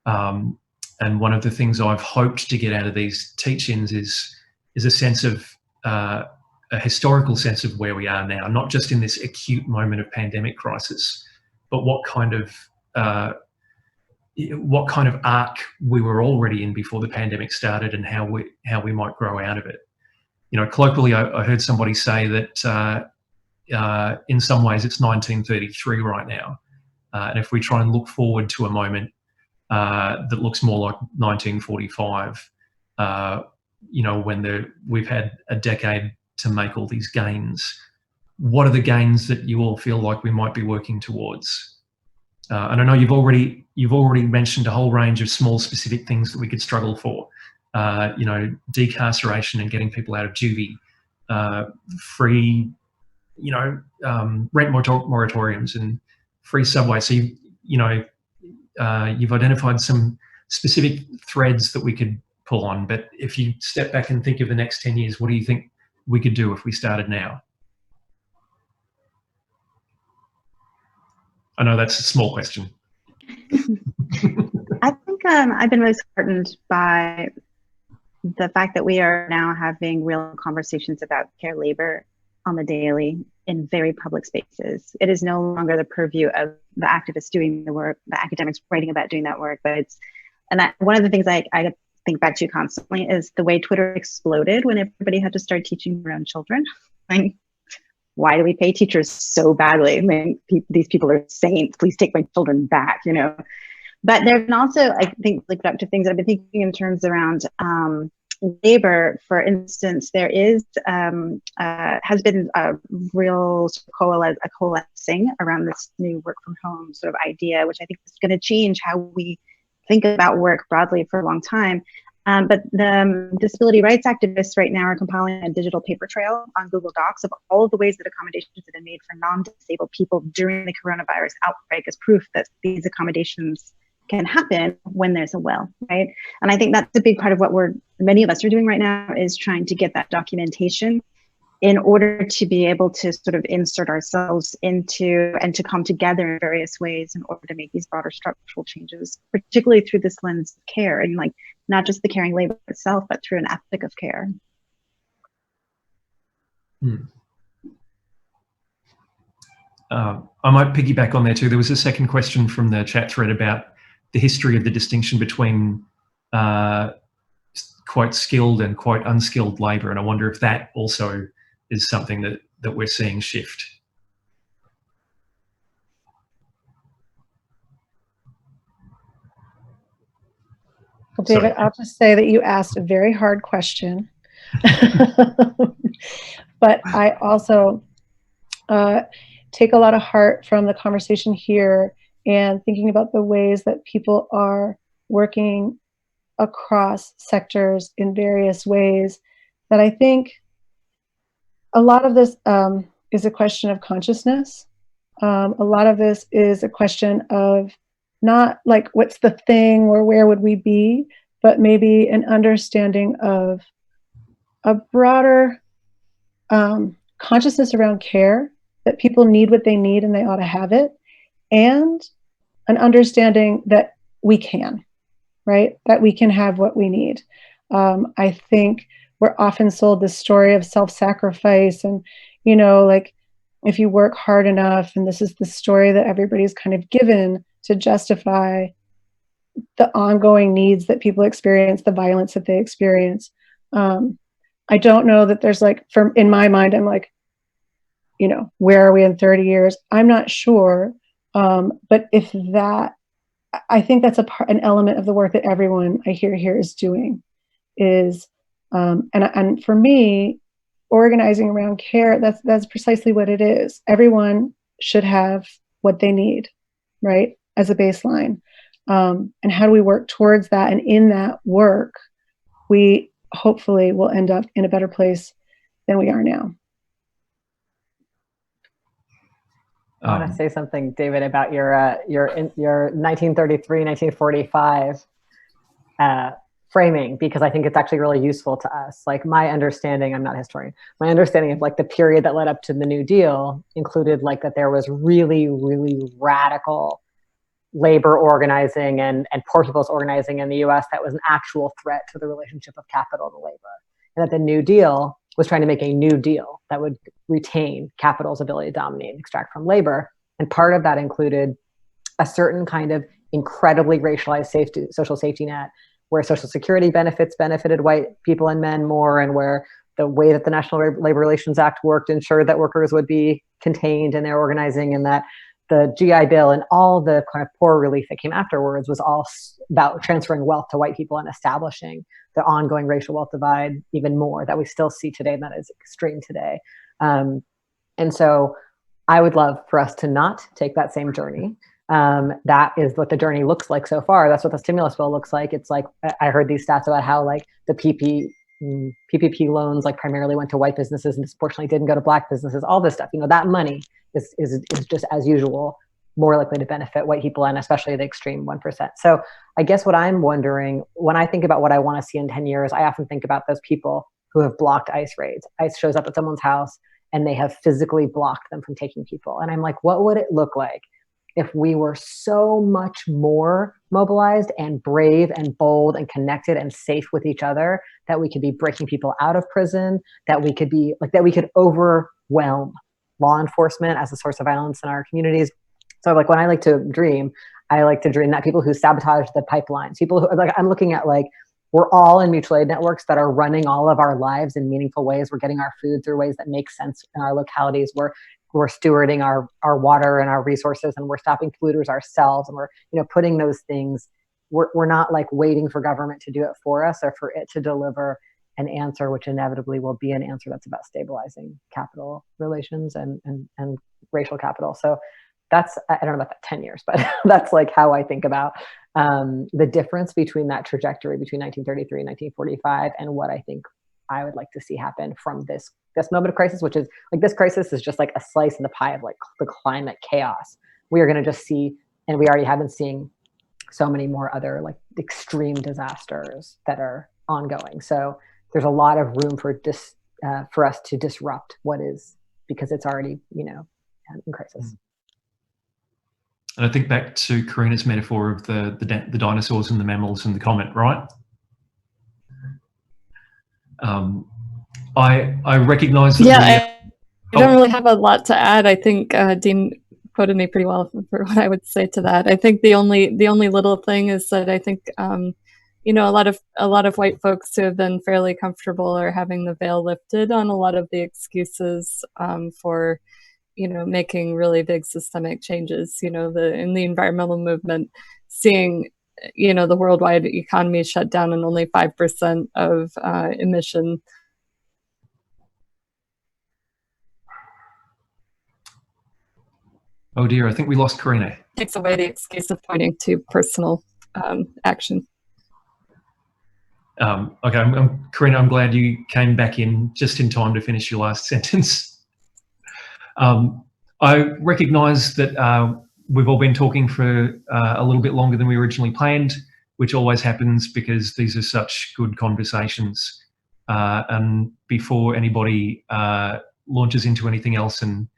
And one of the things I've hoped to get out of these teach-ins is a sense of a historical sense of where we are now, not just in this acute moment of pandemic crisis, but what kind of arc we were already in before the pandemic started, and how we might grow out of it. You know, colloquially, I heard somebody say that in some ways it's 1933 right now, and if we try and look forward to a moment that looks more like 1945, when we've had a decade to make all these gains. What are the gains that you all feel like we might be working towards? And I know you've already mentioned a whole range of small specific things that we could struggle for. Decarceration and getting people out of juvie, free, rent moratoriums and free subway. So you've identified some specific threads that we could pull on. But if you step back and think of the next 10 years, what do you think we could do if we started now? I know that's a small question. I think I've been most heartened by the fact that we are now having real conversations about care labor on the daily in very public spaces. It is no longer the purview of the activists doing the work, the academics writing about doing that work, but one of the things I think back to constantly is the way Twitter exploded when everybody had to start teaching their own children. Like, why do we pay teachers so badly? I mean, these people are saints. Please take my children back, you know. But there have been also, I think, like productive things I've been thinking in terms around labor. For instance, there is has been a real coalescing around this new work from home sort of idea, which I think is going to change how we think about work broadly for a long time. But the disability rights activists right now are compiling a digital paper trail on Google Docs of all of the ways that accommodations have been made for non-disabled people during the coronavirus outbreak as proof that these accommodations can happen when there's a will, right? And I think that's a big part of what many of us are doing right now, is trying to get that documentation in order to be able to sort of insert ourselves into and to come together in various ways in order to make these broader structural changes, particularly through this lens of care, and like not just the caring labor itself, but through an ethic of care. I might piggyback on there too. There was a second question from the chat thread about the history of the distinction between quite skilled and quite unskilled labour, and I wonder if that also is something that we're seeing shift. Well, David, I'll just say that you asked a very hard question. But I also take a lot of heart from the conversation here and thinking about the ways that people are working across sectors in various ways that I think a lot of this is a question of consciousness. A lot of this is a question of not like what's the thing or where would we be, but maybe an understanding of a broader consciousness around care, that people need what they need and they ought to have it, and an understanding that we can, right? That we can have what we need. I think we're often sold this story of self-sacrifice and, you know, like if you work hard enough, and this is the story that everybody's kind of given to justify the ongoing needs that people experience, the violence that they experience. I don't know that there's like, in my mind, I'm like, you know, where are we in 30 years? I'm not sure. But if that, I think that's an element of the work that everyone I hear here is doing is, and for me, organizing around care, that's precisely what it is. Everyone should have what they need, right? As a baseline. And how do we work towards that? And in that work, we hopefully will end up in a better place than we are now. I want to say something, David, about your 1933, 1945 framing, because I think it's actually really useful to us. Like my understanding, I'm not a historian, my understanding of like the period that led up to the New Deal included like that there was really, really radical labor organizing and poor people's organizing in the US that was an actual threat to the relationship of capital to labor. And that the New Deal was trying to make a new deal that would retain capital's ability to dominate and extract from labor. And part of that included a certain kind of incredibly racialized social safety net, where Social Security benefits benefited white people and men more, and where the way that the National Labor Relations Act worked ensured that workers would be contained in their organizing, and that the GI Bill and all the kind of poor relief that came afterwards was all about transferring wealth to white people and establishing the ongoing racial wealth divide even more that we still see today, and that is extreme today. And so I would love for us to not take that same journey. That is what the journey looks like so far. That's what the stimulus bill looks like. It's like, I heard these stats about how like the PPP loans like primarily went to white businesses and disproportionately didn't go to black businesses, all this stuff. You know, that money is just as usual more likely to benefit white people and especially the extreme 1%. So I guess what I'm wondering, when I think about what I want to see in 10 years, I often think about those people who have blocked ICE raids. ICE shows up at someone's house and they have physically blocked them from taking people. And I'm like, what would it look like if we were so much more mobilized and brave and bold and connected and safe with each other, that we could be breaking people out of prison, that we could be like, that we could overwhelm law enforcement as a source of violence in our communities. So like when I like to dream that people who sabotage the pipelines, people who like, I'm looking at like, we're all in mutual aid networks that are running all of our lives in meaningful ways. We're getting our food through ways that make sense in our localities. We're stewarding our water and our resources, and we're stopping polluters ourselves. And we're, you know, putting those things, we're not like waiting for government to do it for us or for it to deliver an answer, which inevitably will be an answer that's about stabilizing capital relations and racial capital. So that's, I don't know about that 10 years, but that's like how I think about the difference between that trajectory between 1933 and 1945 and what I think I would like to see happen from this moment of crisis, which is like, this crisis is just like a slice in the pie of like the climate chaos. We are going to just see, and we already have been seeing so many more other like extreme disasters that are ongoing. So there's a lot of room for us to disrupt what is, because it's already, you know, in crisis. And I think back to Corrina's metaphor of the dinosaurs and the mammals and the comet, right? I recognize that. Yeah, I don't really have a lot to add. I think Dean quoted me pretty well for what I would say to that. I think the only little thing is that I think you know, a lot of white folks who have been fairly comfortable are having the veil lifted on a lot of the excuses for, you know, making really big systemic changes. You know, in the environmental movement, seeing, you know, the worldwide economy shut down and only 5% of emission. Oh dear, I think we lost Corrina. Takes away the excuse of pointing to personal action. Okay, Corrina, I'm glad you came back in just in time to finish your last sentence. I recognise that we've all been talking for a little bit longer than we originally planned, which always happens because these are such good conversations. And before anybody launches into anything else and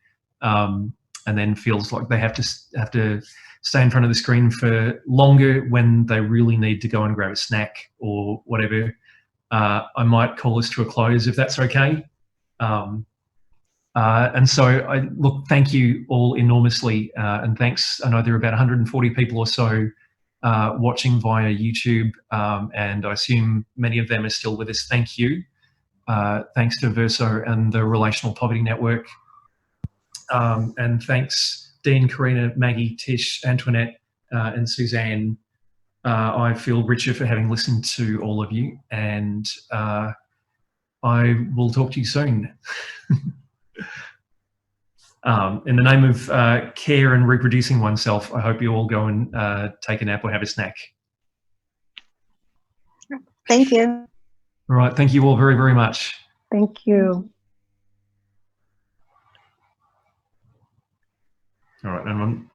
then feels like they have to stay in front of the screen for longer when they really need to go and grab a snack or whatever, I might call this to a close if that's okay. And so, look, thank you all enormously, and thanks. I know there are about 140 people or so watching via YouTube, and I assume many of them are still with us. Thank you. Thanks to Verso and the Relational Poverty Network. And thanks, Dean, Corrina, Maggie, Tish, Antoinette, and Suzanne. I feel richer for having listened to all of you, and I will talk to you soon. In the name of care and reproducing oneself, I hope you all go and take a nap or have a snack. Thank you. All right, thank you all very, very much. Thank you. All right, and